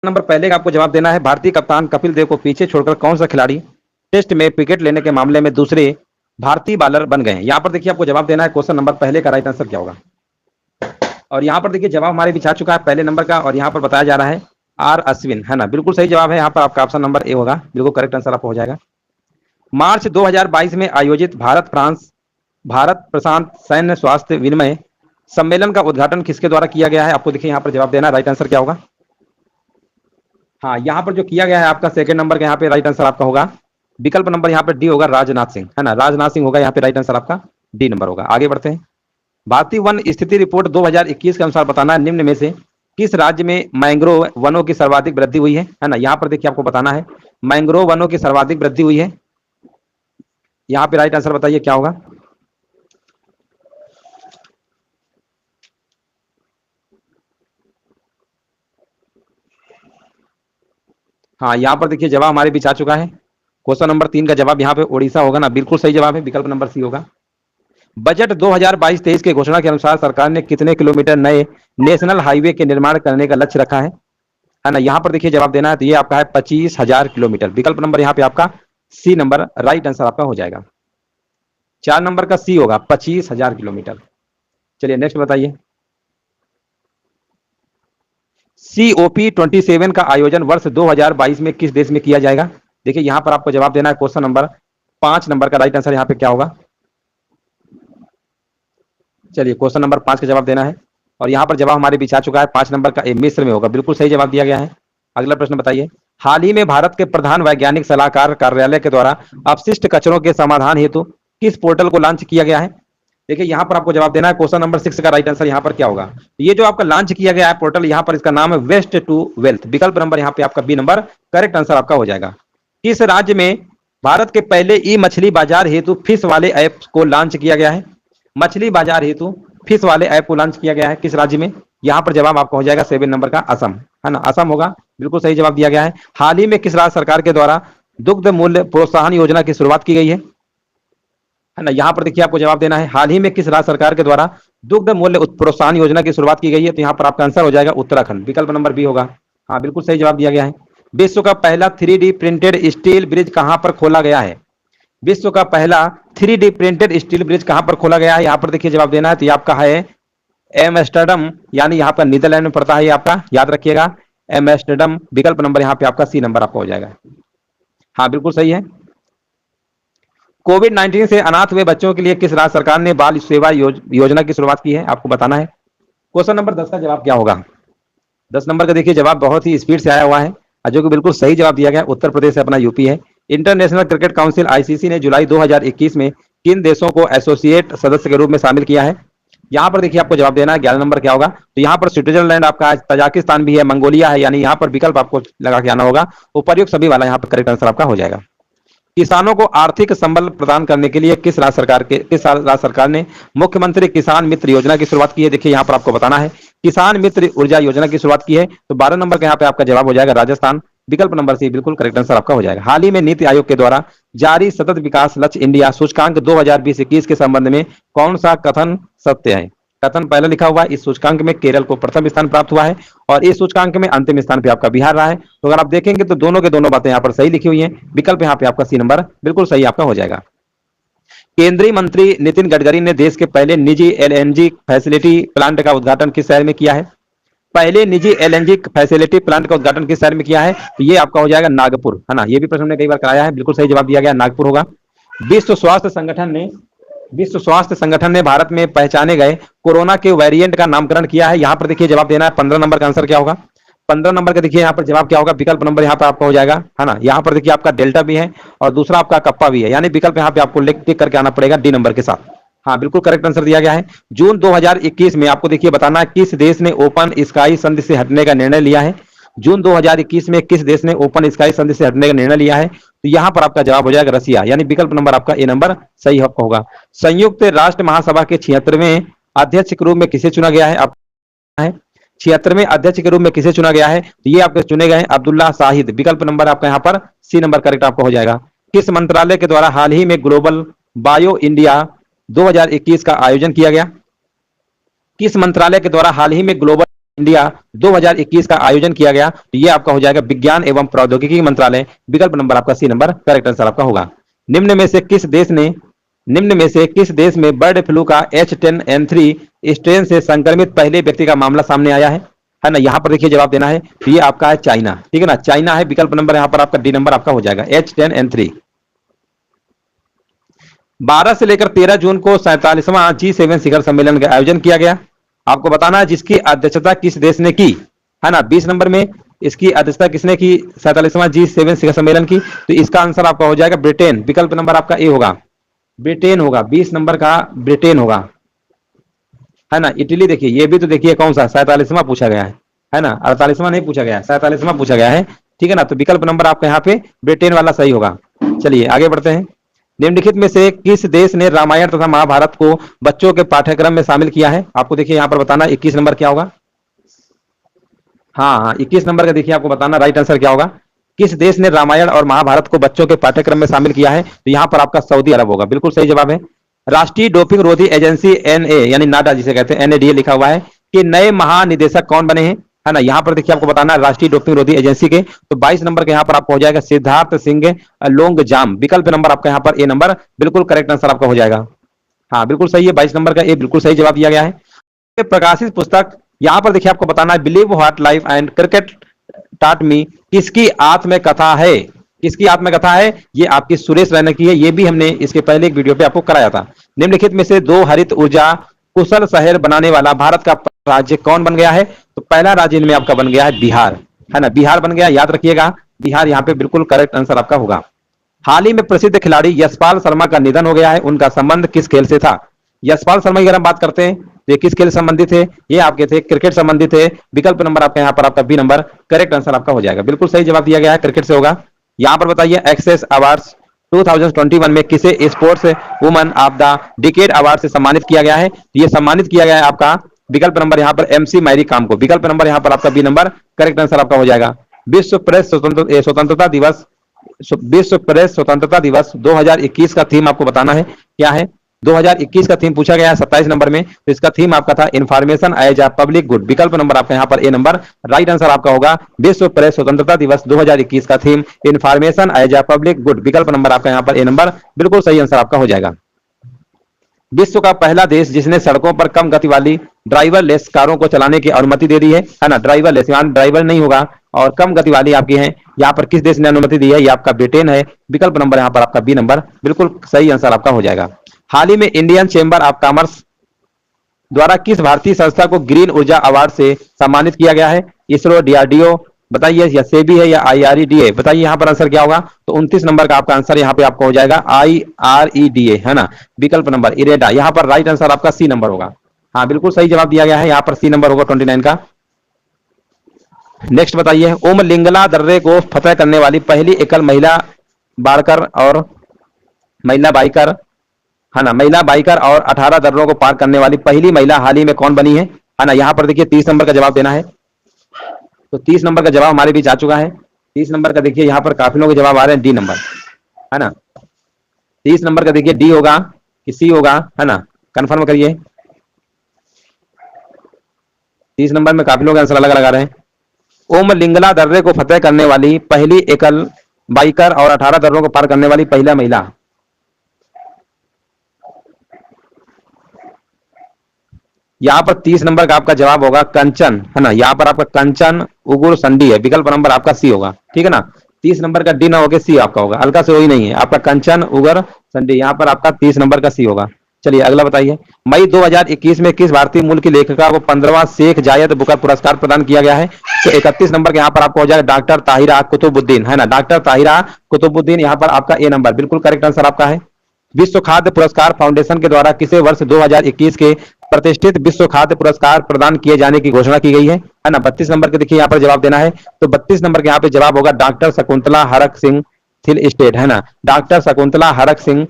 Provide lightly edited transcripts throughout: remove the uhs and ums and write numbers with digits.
Number पहले का आपको जवाब देना है, भारतीय कप्तान कपिल देव को पीछे छोड़कर कौन सा खिलाड़ी टेस्ट में विकेट लेने के मामले में दूसरे भारतीय बॉलर बन गए हैं। यहां पर देखिए आपको जवाब देना है, क्वेश्चन नंबर पहले का राइट आंसर क्या होगा। और यहाँ पर देखिए जवाब हमारे पीछे आ चुका है पहले नंबर का, और यहाँ पर बताया जा रहा है आर अश्विन, है ना, बिल्कुल सही जवाब है। यहाँ पर आपका ऑप्शन नंबर ए होगा, बिल्कुल करेक्ट आंसर आपको हो जाएगा। मार्च 2022 में आयोजित भारत प्रशांत सैन्य स्वास्थ्य विनिमय सम्मेलन का उद्घाटन किसके द्वारा किया गया है। आपको देखिए यहाँ पर जवाब देना, राइट आंसर क्या होगा। हाँ, यहाँ पर जो किया गया है आपका सेकंड नंबर का, यहाँ पे राइट आंसर आपका होगा विकल्प नंबर यहाँ पे डी होगा, राजनाथ सिंह, है ना, राजनाथ सिंह होगा यहाँ पे राइट आंसर आपका, डी नंबर होगा। आगे बढ़ते हैं। भारतीय वन स्थिति रिपोर्ट 2021 के अनुसार बताना है निम्न में से किस राज्य में मैंग्रोव वनों की सर्वाधिक वृद्धि हुई है ना। यहाँ पर देखिए आपको बताना है मैंग्रोव वनों की सर्वाधिक वृद्धि हुई है। यहाँ पे राइट आंसर बताइए क्या होगा। हाँ, यहाँ पर देखिए जवाब हमारे बीच आ चुका है। क्वेश्चन नंबर 3 का जवाब यहाँ पे उड़ीसा होगा ना, बिल्कुल सही जवाब है, विकल्प नंबर सी होगा। बजट 2022-23 के घोषणा के अनुसार सरकार ने कितने किलोमीटर नए नेशनल हाईवे के निर्माण करने का लक्ष्य रखा है ना। यहाँ पर देखिए जवाब देना है, तो ये आपका है 25,000 किलोमीटर, विकल्प नंबर यहाँ पे आपका सी नंबर राइट आंसर आपका हो जाएगा। 4 नंबर का सी होगा, 25,000 किलोमीटर। चलिए नेक्स्ट बताइए। COP27 का आयोजन वर्ष 2022 में किस देश में किया जाएगा। देखिए यहाँ पर आपको जवाब देना है, क्वेश्चन नंबर 5 नंबर का राइट आंसर यहाँ पे क्या होगा। चलिए क्वेश्चन नंबर 5 का जवाब देना है, और यहाँ पर जवाब हमारे पीछे आ चुका है 5 नंबर का, मिस्र में होगा, बिल्कुल सही जवाब दिया गया है। अगला प्रश्न बताइए। हाल ही में भारत के प्रधान वैज्ञानिक सलाहकार कार्यालय के द्वारा अपशिष्ट कचरों के समाधान हेतु किस पोर्टल को लॉन्च किया गया है। देखिए यहाँ पर आपको जवाब देना है, क्वेश्चन नंबर 6 का राइट आंसर यहाँ पर क्या होगा। ये जो आपका लॉन्च किया गया है पोर्टल, यहाँ पर इसका नाम है वेस्ट टू वेल्थ, विकल्प नंबर यहाँ पे आपका बी नंबर करेक्ट आंसर आपका हो जाएगा। किस राज्य में भारत के पहले ई मछली बाजार हेतु फिश वाले ऐप को लॉन्च किया गया है। मछली बाजार हेतु फिश वाले ऐप को लॉन्च किया गया है किस राज्य में। यहाँ पर जवाब आपका हो जाएगा 7 नंबर का असम, है ना, असम होगा, बिल्कुल सही जवाब दिया गया है। हाल ही में किस राज्य सरकार के द्वारा दुग्ध मूल्य प्रोत्साहन योजना की शुरुआत की गई है ना। यहाँ पर देखिए आपको जवाब देना है, हाल ही में किस राज्य सरकार के द्वारा दुग्ध मूल्य प्रोत्साहन योजना की शुरुआत की गई है। तो यहाँ पर आपका आंसर हो जाएगा उत्तराखंड, विकल्प नंबर बी होगा। हाँ, बिल्कुल सही जवाब दिया गया है। विश्व का पहला 3D प्रिंटेड स्टील ब्रिज कहां पर खोला गया है। विश्व का पहला 3D प्रिंटेड स्टील ब्रिज कहां पर खोला गया है। यहाँ पर देखिए जवाब देना है, तो ये आपका है एम्स्टर्डम, यानी यहाँ पर नीदरलैंड में पड़ता है, ये आपका याद रखिएगा एम्स्टर्डम, विकल्प नंबर यहाँ पे आपका सी नंबर आपका हो जाएगा। हाँ, बिल्कुल सही है। कोविड-19 से अनाथ हुए बच्चों के लिए किस राज्य सरकार ने बाल सेवा योजना की शुरुआत की है, आपको बताना है। क्वेश्चन नंबर 10 का जवाब क्या होगा। 10 नंबर का देखिए जवाब बहुत ही स्पीड से आया हुआ है, जो कि बिल्कुल सही जवाब दिया गया। उत्तर प्रदेश से अपना यूपी है। इंटरनेशनल क्रिकेट काउंसिल आईसीसी ने जुलाई 2021 में किन देशों को एसोसिएट सदस्य के रूप में शामिल किया है। यहाँ पर देखिए आपको जवाब देना है, 11 नंबर क्या होगा। तो यहाँ पर स्विट्जरलैंड आपका, तजाकिस्तान भी है, मंगोलिया है, यानी यहाँ पर विकल्प आपको लगा के आना होगा, उपर्युक्त सभी वाला यहाँ पर करेक्ट आंसर आपका हो जाएगा। किसानों को आर्थिक संबल प्रदान करने के लिए किस राज्य सरकार ने मुख्यमंत्री किसान मित्र योजना की शुरुआत की है। देखिए यहाँ पर आपको बताना है, किसान मित्र ऊर्जा योजना की शुरुआत की है। तो 12 नंबर का यहाँ पे आपका जवाब हो जाएगा राजस्थान, विकल्प नंबर सी बिल्कुल करेक्ट आंसर आपका हो जाएगा। हाल ही में नीति आयोग के द्वारा जारी सतत विकास लक्ष्य इंडिया सूचकांक 2020-21 के संबंध में कौन सा कथन सत्य है। कथन पहले लिखा हुआ है, इस सूचकांक में केरल को प्रथम स्थान प्राप्त हुआ है, और इस सूचकांक में अंतिम स्थान पे आपका बिहार रहा है। तो अगर आप देखेंगे तो दोनों के दोनों बातें यहाँ पर सही लिखी हुई हैं, विकल्प यहाँ पे आपका सी नंबर बिल्कुल सही आपका हो जाएगा। केंद्रीय मंत्री नितिन गडकरी ने देश के पहले निजी एलएनजी फैसिलिटी प्लांट का उद्घाटन किस शहर में किया है। पहले निजी एलएनजी फैसिलिटी प्लांट का उद्घाटन किस शहर में किया है। तो ये आपका हो जाएगा नागपुर, है ना, ये भी प्रश्न हमने कई बार कराया है, बिल्कुल सही जवाब दिया गया, नागपुर होगा। विश्व स्वास्थ्य संगठन ने भारत में पहचाने गए कोरोना के वेरिएंट का नामकरण किया है। यहाँ पर देखिए जवाब देना है, 15 नंबर का आंसर क्या होगा। 15 नंबर का देखिए यहाँ पर जवाब क्या होगा, विकल्प नंबर यहाँ पर आपका हो जाएगा, है ना। यहाँ पर देखिए आपका डेल्टा भी है और दूसरा आपका कप्पा भी है, यानी विकल्प यहाँ पे आपको टिक करके आना पड़ेगा डी नंबर के साथ। हाँ, बिल्कुल करेक्ट आंसर दिया गया है। जून 2021 में आपको देखिए बताना है किस देश ने ओपन स्काई संधि से हटने का निर्णय लिया है। जून 2021 में किस देश ने ओपन स्काई संधि से हटने का निर्णय लिया है। तो यहाँ पर आपका जवाब हो जाएगा रसिया, यानी विकल्प नंबर आपका ए नंबर सही होगा। संयुक्त राष्ट्र महासभा के 76वें अध्यक्ष के रूप में किसे चुना गया है। आप 76वें अध्यक्ष के रूप में किसे चुना गया है। तो ये आपके चुने गए हैं अब्दुल्ला शाहिद, विकल्प नंबर आपका यहाँ पर सी नंबर करेक्ट आपका हो जाएगा। किस मंत्रालय के द्वारा हाल ही में ग्लोबल बायो इंडिया 2021 का आयोजन किया गया। किस मंत्रालय के द्वारा हाल ही में ग्लोबल इंडिया 2021 का आयोजन किया गया, तो ये आपका हो जाएगा विज्ञान एवं प्रौद्योगिकी मंत्रालय, विकल्प नंबर आपका सी नंबर करेक्ट आंसर आपका होगा। निम्न में से किस देश ने निम्न में से किस देश में बर्ड फ्लू का H10N3 स्ट्रेन से संक्रमित पहले व्यक्ति का मामला सामने आया है ना? यहां पर देखिए जवाब देना है, तो ये आपका है चाइना, ठीक है ना, चाइना है, विकल्प नंबर यहां पर आपका डी नंबर आपका हो जाएगा H10N3। 12 से लेकर 13 जून को 47वां G7 शिखर सम्मेलन का आयोजन किया गया। आपको बताना है जिसकी अध्यक्षता किस देश ने की, है ना? 20 नंबर में इसकी अध्यक्षता किसने की 47वां G7 शिखर सम्मेलन की, तो इसका आंसर आपका हो जाएगा ब्रिटेन, विकल्प नंबर आपका ए होगा, ब्रिटेन होगा। 20 नंबर का ब्रिटेन होगा, है ना? इटली देखिए, ये भी तो देखिए कौन सा 47वां पूछा गया है ना? 48वां नहीं पूछा गया, 47वां पूछा गया है, ठीक है ना? तो विकल्प नंबर आपका यहाँ पे ब्रिटेन वाला सही होगा। चलिए आगे बढ़ते हैं। निम्नलिखित में से किस देश ने रामायण तथा महाभारत को बच्चों के पाठ्यक्रम में शामिल किया है? आपको देखिए यहाँ पर बताना 21 नंबर क्या होगा। हाँ, 21 नंबर का देखिए आपको बताना राइट आंसर क्या होगा। किस देश ने रामायण और महाभारत को बच्चों के पाठ्यक्रम में शामिल किया है? तो यहाँ पर आपका सऊदी अरब होगा, बिल्कुल सही जवाब है। राष्ट्रीय डोपिंग रोधी एजेंसी NA यानी नाडा जिसे कहते हैं, NADA लिखा हुआ है कि नए महानिदेशक कौन बने हैं, है ना? यहाँ पर देखिए आपको बताना है राष्ट्रीय डोपिंग रोधी एजेंसी के, तो 22 नंबर के यहाँ पर आपको हो जाएगा सिद्धार्थ सिंह लोंगजाम, विकल्प नंबर आपका यहाँ पर ए नंबर बिल्कुल करेक्ट आंसर आपका हो जाएगा। हाँ बिल्कुल सही है, 22 नंबर का ए बिल्कुल सही जवाब दिया गया है। प्रकाशित पुस्तक यहाँ पर देखिए आपको बताना है believe what life and cricket टाट मी किसकी आत्मकथा है? किसकी आत्मकथा है? ये आपकी सुरेश रैना की है, ये भी हमने इसके पहले एक वीडियो पे आपको कराया था। निम्नलिखित में से दो हरित ऊर्जा कुशल शहर बनाने वाला भारत का राज्य कौन बन गया है? तो पहला राज्य इनमें आपका बन गया है बिहार, है ना? बिहार बन गया, याद रखिएगा, बिहार यहाँ पे बिल्कुल करेक्ट आंसर आपका होगा। हाल ही में प्रसिद्ध खिलाड़ी यशपाल शर्मा का निधन हो गया है, उनका संबंध किस खेल से था? यशपाल शर्मा की अगर हम बात करते हैं तो ये किस खेल से संबंधित है? ये आपके थे क्रिकेट संबंधित है, विकल्प नंबर आपका यहाँ पर आपका बी नंबर करेक्ट आंसर आपका हो जाएगा, बिल्कुल सही जवाब दिया गया है, क्रिकेट से होगा। यहाँ पर बताइए एक्सेस अवार्ड्स 2021 में किसे sports woman of the decade award से सम्मानित किया गया है? तो ये सम्मानित किया गया है आपका विकल्प नंबर यहाँ पर MC मैरी कॉम को, विकल्प नंबर यहाँ पर आपका बी नंबर करेक्ट आंसर आपका हो जाएगा। विश्व प्रेस स्वतंत्रता दिवस 2021 का थीम आपको बताना है क्या है? 2021 का थीम पूछा गया है 27 नंबर में, तो इसका थीम आपका था information as a public good, विकल्प नंबर आपका यहाँ पर ए नंबर राइट आंसर आपका होगा। विश्व प्रेस स्वतंत्रता दिवस 2021 का theme information as a public good, विकल्प नंबर आपका यहाँ पर ए नंबर बिल्कुल सही आंसर आपका हो जाएगा। विश्व का पहला देश जिसने सड़कों पर कम गति वाली ड्राइवरलेस कारों को चलाने की अनुमति दे दी है ना? ड्राइवरलेस यानी ड्राइवर नहीं होगा और कम गति वाली आपकी है, यहाँ पर किस देश ने अनुमति दी है? ये आपका ब्रिटेन है, विकल्प नंबर यहाँ पर आपका बी नंबर बिल्कुल सही आंसर आपका हो जाएगा। हाल ही में इंडियन चेंबर ऑफ कॉमर्स द्वारा किस भारतीय संस्था को ग्रीन ऊर्जा अवार्ड से सम्मानित किया गया है? इसरो, DRDO बताइए, या सेबी है या IREDA? बताइए यहाँ पर आंसर क्या होगा? तो 29 नंबर का आपका आंसर यहाँ पे आपको हो जाएगा IREDA, है ना? विकल्प नंबर इरेडा, यहाँ पर राइट आंसर आपका सी नंबर होगा। हाँ बिल्कुल सही जवाब दिया गया है, यहाँ पर सी नंबर होगा 29 का। नेक्स्ट बताइए, उमलिंगला दर्रे को फतेह करने वाली पहली एकल महिला बाइकर और महिला बाइकर, है ना? महिला बाइकर और 18 दर्रों को पार करने वाली पहली महिला हाल ही में कौन बनी है ना? यहाँ पर देखिए 30 नंबर का जवाब देना है, तो 30 नंबर का जवाब हमारे बीच आ चुका है। 30 नंबर का देखिए यहाँ पर काफी लोगों के जवाब आ रहे हैं डी नंबर, है ना? 30 नंबर का देखिए डी होगा कि सी होगा, है ना? कंफर्म करिए। 30 नंबर में काफी लोग आंसर अलग लगा रहे हैं। उमलिंगला दर्रे को फतेह करने वाली पहली एकल बाइकर और 18 दर्रों को पार करने वाली पहला महिला, यहाँ पर 30 नंबर का आपका जवाब होगा कंचन, है ना? यहाँ पर आपका कंचन उगुर संडी है, विकल्प नंबर आपका सी होगा, ठीक है ना? 30 नंबर का डी ना होगा सी आपका होगा, हल्का से वही नहीं है आपका कंचन उगर संडी, यहाँ पर आपका 30 नंबर का सी होगा। चलिए अगला बताइए, मई 2021 में किस भारतीय मूल की लेखिका को 15वां शेख जायद बुकर पुरस्कार प्रदान किया गया है? तो 31 नंबर के यहाँ पर आपको हो जाएगा डॉक्टर ताहिरा कुतुबुद्दीन, है ना? डॉक्टर ताहिरा कुतुबुद्दीन, यहाँ पर आपका ए नंबर बिल्कुल करेक्ट आंसर आपका है। विश्व खाद्य पुरस्कार फाउंडेशन के द्वारा किसे वर्ष 2021 के प्रतिष्ठित विश्व खाद्य पुरस्कार प्रदान किए जाने की घोषणा की गई है ना? 32 नंबर के देखिए यहाँ पर जवाब देना है, तो 32 नंबर के यहाँ पे जवाब होगा doctor Shakuntala Harak Singh Thiel state, है ना? Doctor Shakuntala Harak Singh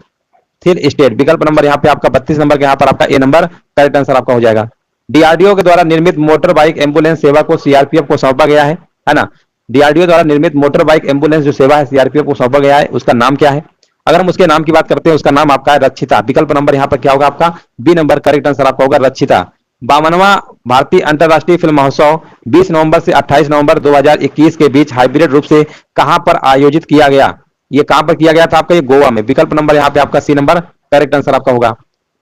Thiel state, विकल्प नंबर यहाँ पे आपका 32 नंबर के यहाँ पर आपका ए नंबर करेक्ट आंसर आपका हो जाएगा। DRDO के द्वारा निर्मित मोटर बाइक एम्बुलेंस सेवा को CRPF को सौंपा गया है ना? DRDO द्वारा निर्मित मोटर बाइक एम्बुलेंस जो सेवा है CRPF को सौंपा गया है, उसका नाम क्या है? अगर हम उसके नाम की बात करते हैं, उसका नाम आपका है रक्षिता, विकल्प नंबर यहाँ पर क्या होगा आपका बी नंबर करेक्ट आंसर आपका होगा रक्षिता। 52वां भारतीय अंतर्राष्ट्रीय फिल्म महोत्सव 20 नवंबर से 28 नवंबर 2021 के बीच हाइब्रिड रूप से कहां पर आयोजित किया गया? ये कहां पर किया गया था आपका? ये गोवा में। विकल्प नंबर यहाँ पे आपका सी नंबर करेक्ट आंसर आपका होगा।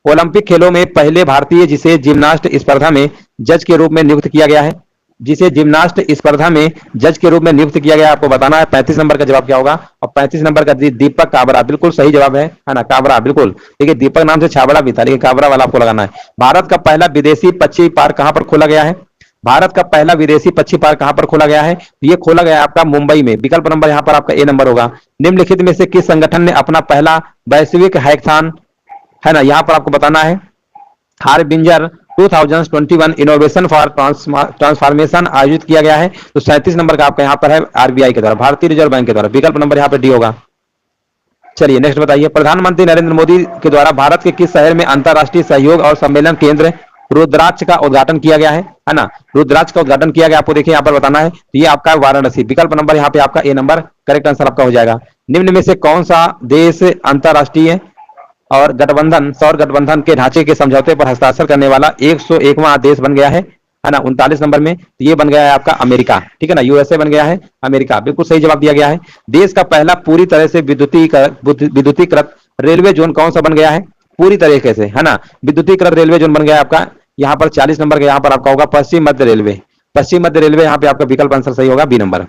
ओलंपिक खेलों में पहले भारतीय जिसे जिम्नास्ट स्पर्धा में जज के रूप में नियुक्त किया गया है, जिसे जिम्नास्ट स्पर्धा में जज के रूप में नियुक्त किया गया, आपको बताना है। 35 नंबर का जवाब क्या होगा? और 35 नंबर का दीपक काबरा बिल्कुल सही जवाब है ना? काबरा बिल्कुल। देखिए दीपक नाम से छाबड़ा भी था, लेकिन काबरा वाला आपको लगाना है। भारत का पहला विदेशी पक्षी पार्क कहां पर खोला गया है? भारत का पहला विदेशी पक्षी पार्क कहां पर खोला गया है? ये खोला गया है आपका मुंबई में। विकल्प नंबर यहाँ पर आपका ए नंबर होगा। निम्नलिखित में से किस संगठन ने अपना पहला वैश्विक हैकाथन, है ना, यहां पर आपको बताना है, हार्बिंजर 2021 इनोवेशन फॉर ट्रांसफॉर्मेशन आयोजित किया गया है? तो 37 नंबर का आपका यहां पर है आरबीआई के द्वारा, भारतीय रिजर्व बैंक के द्वारा। विकल्प नंबर यहां पर डी होगा। चलिए नेक्स्ट बताइए। प्रधानमंत्री नरेंद्र मोदी के द्वारा भारत के किस शहर में अंतरराष्ट्रीय सहयोग और सम्मेलन केंद्र रुद्राक्ष का उद्घाटन किया गया है ना? रुद्राक्ष का उद्घाटन किया गया, आपको देखिए यहाँ पर बताना है। तो ये आपका वाराणसी। विकल्प नंबर यहाँ पे आपका ए नंबर करेक्ट आंसर आपका हो जाएगा। निम्न में से कौन सा देश अंतरराष्ट्रीय और गठबंधन सौर गठबंधन के ढांचे के समझौते पर हस्ताक्षर करने वाला 101वां देश बन गया है ना? 39 नंबर में। तो ये बन गया है आपका अमेरिका, ठीक है ना? यूएसए बन गया है अमेरिका। बिल्कुल सही जवाब दिया गया है। देश का पहला पूरी तरह से विद्युतीकृत रेलवे जोन कौन सा बन गया है? पूरी तरीके से, है ना, विद्युतीकृत रेलवे जोन बन गया है आपका यहाँ पर 40 नंबर का यहाँ पर आपका होगा पश्चिम मध्य रेलवे। पश्चिम मध्य रेलवे यहाँ पे आपका विकल्प आंसर सही होगा, बी नंबर।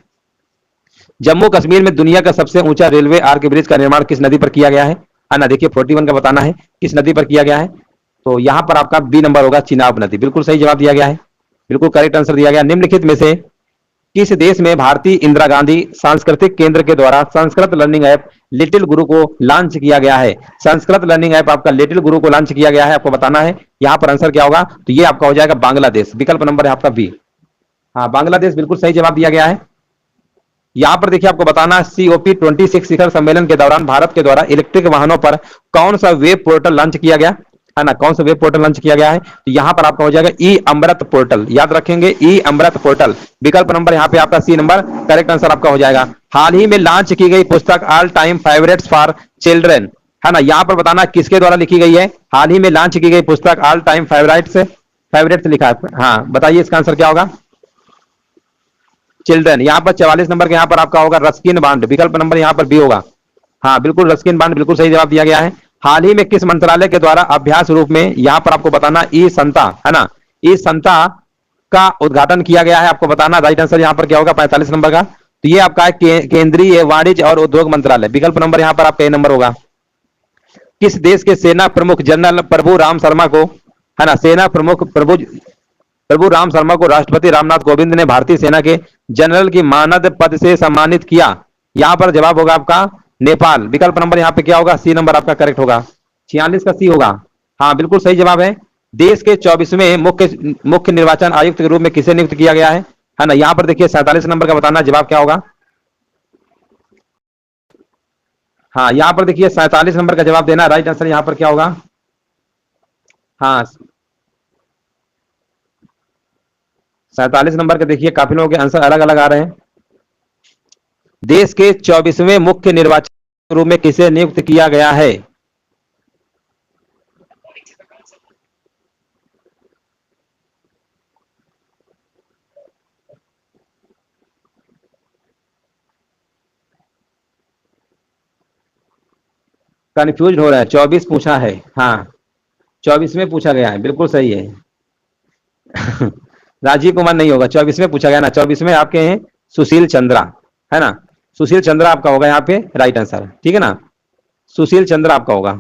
जम्मू कश्मीर में दुनिया का सबसे ऊंचा रेलवे आर्क ब्रिज का निर्माण किस नदी पर किया गया है ना? देखिए 41 का बताना है किस नदी पर किया गया है। तो यहां पर आपका बी नंबर होगा, चिनाब नदी। बिल्कुल सही जवाब दिया गया है, बिल्कुल करेक्ट आंसर दिया गया। निम्नलिखित में से किस देश में भारतीय इंदिरा गांधी सांस्कृतिक केंद्र के द्वारा संस्कृत लर्निंग ऐप लिटिल गुरु को लॉन्च किया गया है? संस्कृत लर्निंग ऐप आपका लिटिल गुरु को लॉन्च किया गया है, आपको बताना है। यहां पर आंसर क्या होगा? तो ये आपका हो जाएगा बांग्लादेश। विकल्प नंबर है आपका बी। हाँ, बांग्लादेश बिल्कुल सही जवाब दिया गया है। यहां पर देखिए आपको बताना, COP26 शिखर सम्मेलन के दौरान भारत के द्वारा इलेक्ट्रिक वाहनों पर कौन सा वेब पोर्टल लॉन्च किया गया है ना? कौन सा वेब पोर्टल लॉन्च किया गया है? तो यहां पर आपका हो जाएगा ई अमृत पोर्टल। याद रखेंगे, ई अमृत पोर्टल। विकल्प नंबर यहां पे आपका सी नंबर करेक्ट आंसर आपका हो जाएगा। हाल ही में लॉन्च की गई पुस्तक all time favourites for children, है ना, यहां पर बताना किसके द्वारा लिखी गई है? हाल ही में लॉन्च की गई पुस्तक ऑल टाइम फेवरेट्स लिखा है। हाँ बताइए इसका आंसर क्या होगा? चिल्ड्रन। यहाँ पर 44 नंबर के यहाँ पर आपका होगा रस्किन बांड। विकल्प नंबर यहाँ पर बी होगा। हाँ बिल्कुल, रस्किन बांड बिल्कुल सही जवाब दिया गया है। हाल ही में किस मंत्रालय के द्वारा अभ्यास रूप में, यहाँ पर आपको बताना, ई संता, है ना, ई संता का उद्घाटन किया गया है, आपको बताना। राइट आंसर यहाँ पर क्या होगा? 45 नंबर का। तो ये आपका केंद्रीय वाणिज्य और उद्योग मंत्रालय। विकल्प नंबर यहाँ पर आपका ए नंबर होगा। किस देश के सेना प्रमुख जनरल प्रभु राम शर्मा को, है ना, सेना प्रमुख प्रभु राम शर्मा को राष्ट्रपति रामनाथ कोविंद ने भारतीय सेना के जनरल की मानद पद से सम्मानित किया? यहां पर जवाब होगा आपका नेपाल। विकल्प नंबर यहाँ पे क्या होगा? सी नंबर आपका करेक्ट होगा। 46 का सी होगा। हाँ बिल्कुल सही जवाब है। देश के 24वें मुख्य निर्वाचन आयुक्त के रूप में किसे नियुक्त किया गया है ना? यहाँ पर देखिए 47 नंबर का बताना जवाब क्या होगा? हाँ यहाँ पर देखिए 47 नंबर का जवाब देना। राइट आंसर यहाँ पर क्या होगा? हाँ 47 नंबर के देखिए काफी लोगों के आंसर अलग अलग आ रहे हैं। देश के 24वें मुख्य निर्वाचन रूप में किसे नियुक्त किया गया है? कंफ्यूज हो रहा है। 24 पूछा है, हाँ 24 में पूछा गया है, बिल्कुल सही है। राजीव कुमार नहीं होगा, 24 में पूछा गया ना। 24 में आपके हैं सुशील चंद्रा, है ना, सुशील चंद्रा आपका होगा यहाँ पे राइट आंसर, ठीक है ना, सुशील चंद्रा आपका होगा,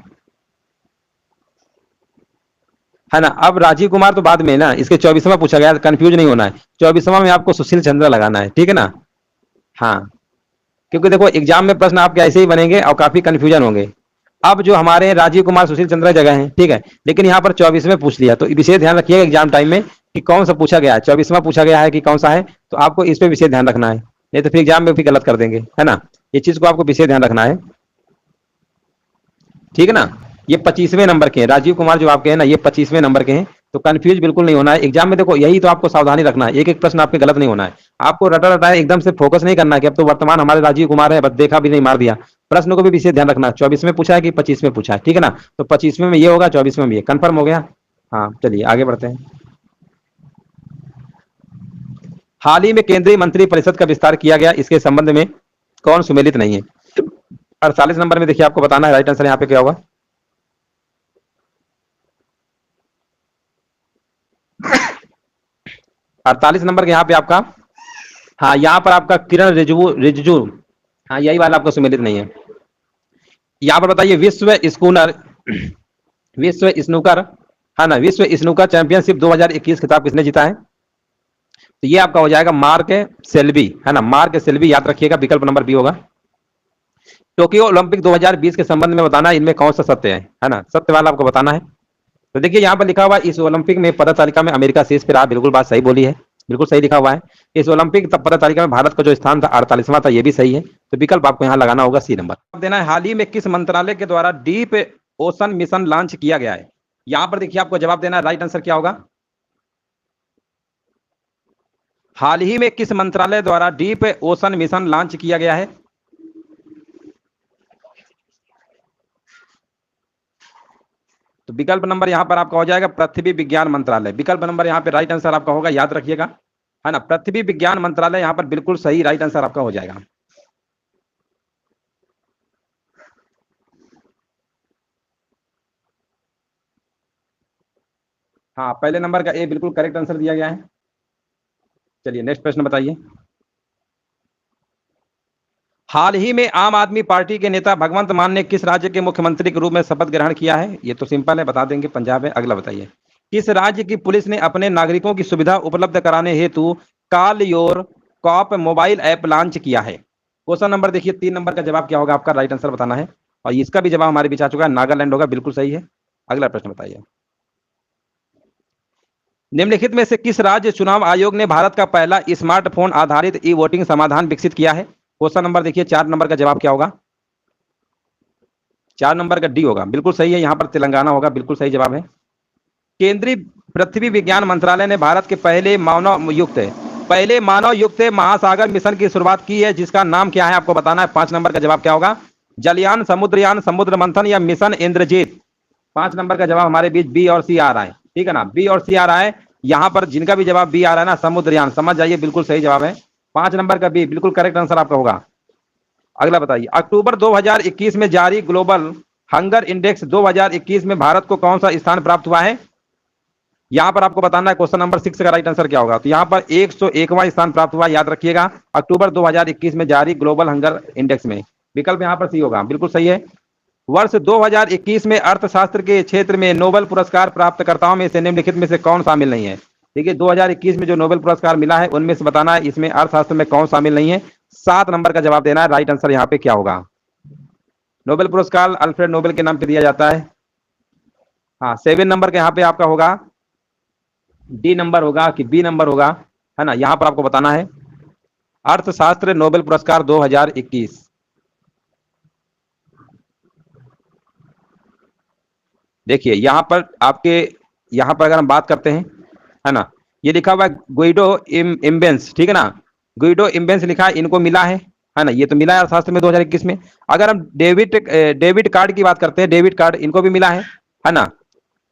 है ना। अब राजीव कुमार तो बाद में ना, इसके 24वां पूछा गया, कंफ्यूज नहीं होना है। 24वां में आपको सुशील चंद्रा लगाना है, ठीक है ना। हाँ क्योंकि देखो एग्जाम में प्रश्न आपके ऐसे ही बनेंगे और काफी कंफ्यूजन होंगे। अब जो हमारे राजीव कुमार सुशील चंद्रा जगह है, ठीक है, लेकिन यहाँ पर 24 में पूछ लिया, तो विशेष ध्यान रखिएगा एग्जाम टाइम में कि कौन सा पूछा गया है, 24वां पूछा गया है कि कौन सा है, तो आपको इस पे विशेष ध्यान रखना है, नहीं तो फिर एग्जाम में भी गलत कर देंगे, है ना। ये चीज को आपको विशेष ध्यान रखना है, ठीक है ना। ये 25वें नंबर के हैं राजीव कुमार जो आपके हैं ना, ये 25वें नंबर के हैं, तो कंफ्यूज बिल्कुल नहीं होना है एग्जाम में। देखो यही तो आपको सावधानी रखना है, एक एक प्रश्न आपके गलत नहीं होना है। आपको रटा रटा एकदम से फोकस नहीं करना है कि अब तो वर्तमान हमारे राजीव कुमार है, बस देखा भी नहीं मार दिया। प्रश्न को भी विशेष ध्यान रखना है, 24 में पूछा है कि 25 में पूछा है, ठीक है ना। तो 25वें में ये होगा, 24वें में ये, कंफर्म हो गया। हाँ चलिए आगे बढ़ते हैं। हाल ही में केंद्रीय मंत्रिपरिषद का विस्तार किया गया, इसके संबंध में कौन सुमेलित नहीं है? 48 नंबर में देखिए आपको बताना है राइट आंसर यहाँ पे क्या होगा। 48 नंबर के यहाँ पे आपका, हाँ यहाँ पर आपका किरण रिजिजू रिजिजू, हाँ यही वाला आपका सुमेलित नहीं है। यहाँ पर बताइए विश्व स्नूकर, है ना, विश्व स्नूकर चैंपियनशिप 2021 खिताब किसने जीता है? तो ये आपका हो जाएगा मार्क सेल्बी, है ना, मार्क सेल्बी, याद रखिएगा, विकल्प नंबर बी होगा। टोक्यो ओलंपिक 2020 के संबंध में बताना इनमें कौन सा सत्य है ना, सत्य वाला आपको बताना है। तो देखिए यहाँ पर लिखा हुआ है इस ओलंपिक में पदक तालिका में अमेरिका शीर्ष पर रहा, बिल्कुल बात सही बोली है, बिल्कुल सही लिखा हुआ है। इस ओलंपिक पदक तालिका में भारत का जो स्थान था 48वां था, ये भी सही है। तो विकल्प आपको यहाँ लगाना होगा सी नंबर। अब देना है हाल ही में किस मंत्रालय के द्वारा डीप ओशन मिशन लॉन्च किया गया है? यहाँ पर देखिए आपको जवाब देना है, राइट आंसर क्या होगा? हाल ही में किस मंत्रालय द्वारा डीप ओशन मिशन लॉन्च किया गया है? तो विकल्प नंबर यहां पर आपका हो जाएगा पृथ्वी विज्ञान मंत्रालय, विकल्प नंबर यहां पे राइट आंसर आपका होगा, याद रखिएगा, है ना, पृथ्वी विज्ञान मंत्रालय यहां पर बिल्कुल सही राइट आंसर आपका हो जाएगा। हाँ पहले नंबर का ए बिल्कुल करेक्ट आंसर दिया गया है। चलिए नेक्स्ट प्रश्न बताइए। हाल ही में आम आदमी पार्टी के नेता भगवंत मान ने किस राज्य के मुख्यमंत्री के रूप में शपथ ग्रहण किया है? ये तो सिंपल है, बता देंगे, पंजाब है। अगला बताइए, किस राज्य की पुलिस ने अपने नागरिकों की सुविधा उपलब्ध कराने हेतु call your cop mobile app launch किया है? क्वेश्चन नंबर देखिए 3 नंबर का जवाब क्या होगा आपका, राइट आंसर बताना है। और इसका भी जवाब हमारे बीच आ चुका है, नागालैंड होगा, बिल्कुल सही है। अगला प्रश्न बताइए, निम्नलिखित में से किस राज्य चुनाव आयोग ने भारत का पहला स्मार्टफोन आधारित ई वोटिंग समाधान विकसित किया है? क्वेश्चन नंबर देखिए 4 नंबर का जवाब क्या होगा? 4 नंबर का डी होगा, बिल्कुल सही है, यहां पर तेलंगाना होगा, बिल्कुल सही जवाब है। केंद्रीय पृथ्वी विज्ञान मंत्रालय ने भारत के पहले मानव युक्त महासागर मिशन की शुरुआत की है, जिसका नाम क्या है आपको बताना है। 5 नंबर का जवाब क्या होगा? जलयान, समुद्रयान, समुद्र मंथन या मिशन इंद्रजीत? 5 नंबर का जवाब हमारे बीच बी और सी आ रहा है, ठीक है ना, बी और सी आ रहा है। यहां पर जिनका भी जवाब बी आ रहा है ना, समुद्रयान, समझ जाइए बिल्कुल सही जवाब है। 5 नंबर का बी बिल्कुल करेक्ट आंसर आपका होगा। अगला बताइए, अक्टूबर 2021 में जारी ग्लोबल हंगर इंडेक्स 2021 में भारत को कौन सा स्थान प्राप्त हुआ है? यहां पर आपको बताना है क्वेश्चन नंबर 6 का राइट आंसर क्या होगा। तो यहां पर 101वां स्थान प्राप्त हुआ, याद रखिएगा, अक्टूबर 2021 में जारी ग्लोबल हंगर इंडेक्स में। विकल्प यहां पर सी होगा, बिल्कुल सही है। वर्ष 2021 में अर्थशास्त्र के क्षेत्र में नोबेल पुरस्कार प्राप्तकर्ताओं में से निम्नलिखित में से कौन शामिल नहीं है? देखिए 2021 में जो नोबेल पुरस्कार मिला है उनमें से बताना है इसमें अर्थशास्त्र में कौन शामिल नहीं है। 7 नंबर का जवाब देना है, राइट आंसर यहाँ पे क्या होगा? नोबेल पुरस्कार अल्फ्रेड नोबेल के नाम पे दिया जाता है। हाँ 7 नंबर का यहाँ पे आपका होगा, डी नंबर होगा कि बी नंबर होगा, है ना, यहाँ पर आपको बताना है अर्थशास्त्र नोबेल पुरस्कार 2021। देखिए यहाँ पर आपके, यहाँ पर अगर हम बात करते हैं, है ना, ये लिखा हुआ है गुइडो इम्बेंस, ठीक है ना, गुइडो इम्बेंस लिखा है, इनको मिला है ना, ये तो मिला है अर्थशास्त्र में 2021 में। अगर हम डेबिट कार्ड की बात करते हैं, डेबिट कार्ड इनको भी मिला है ना।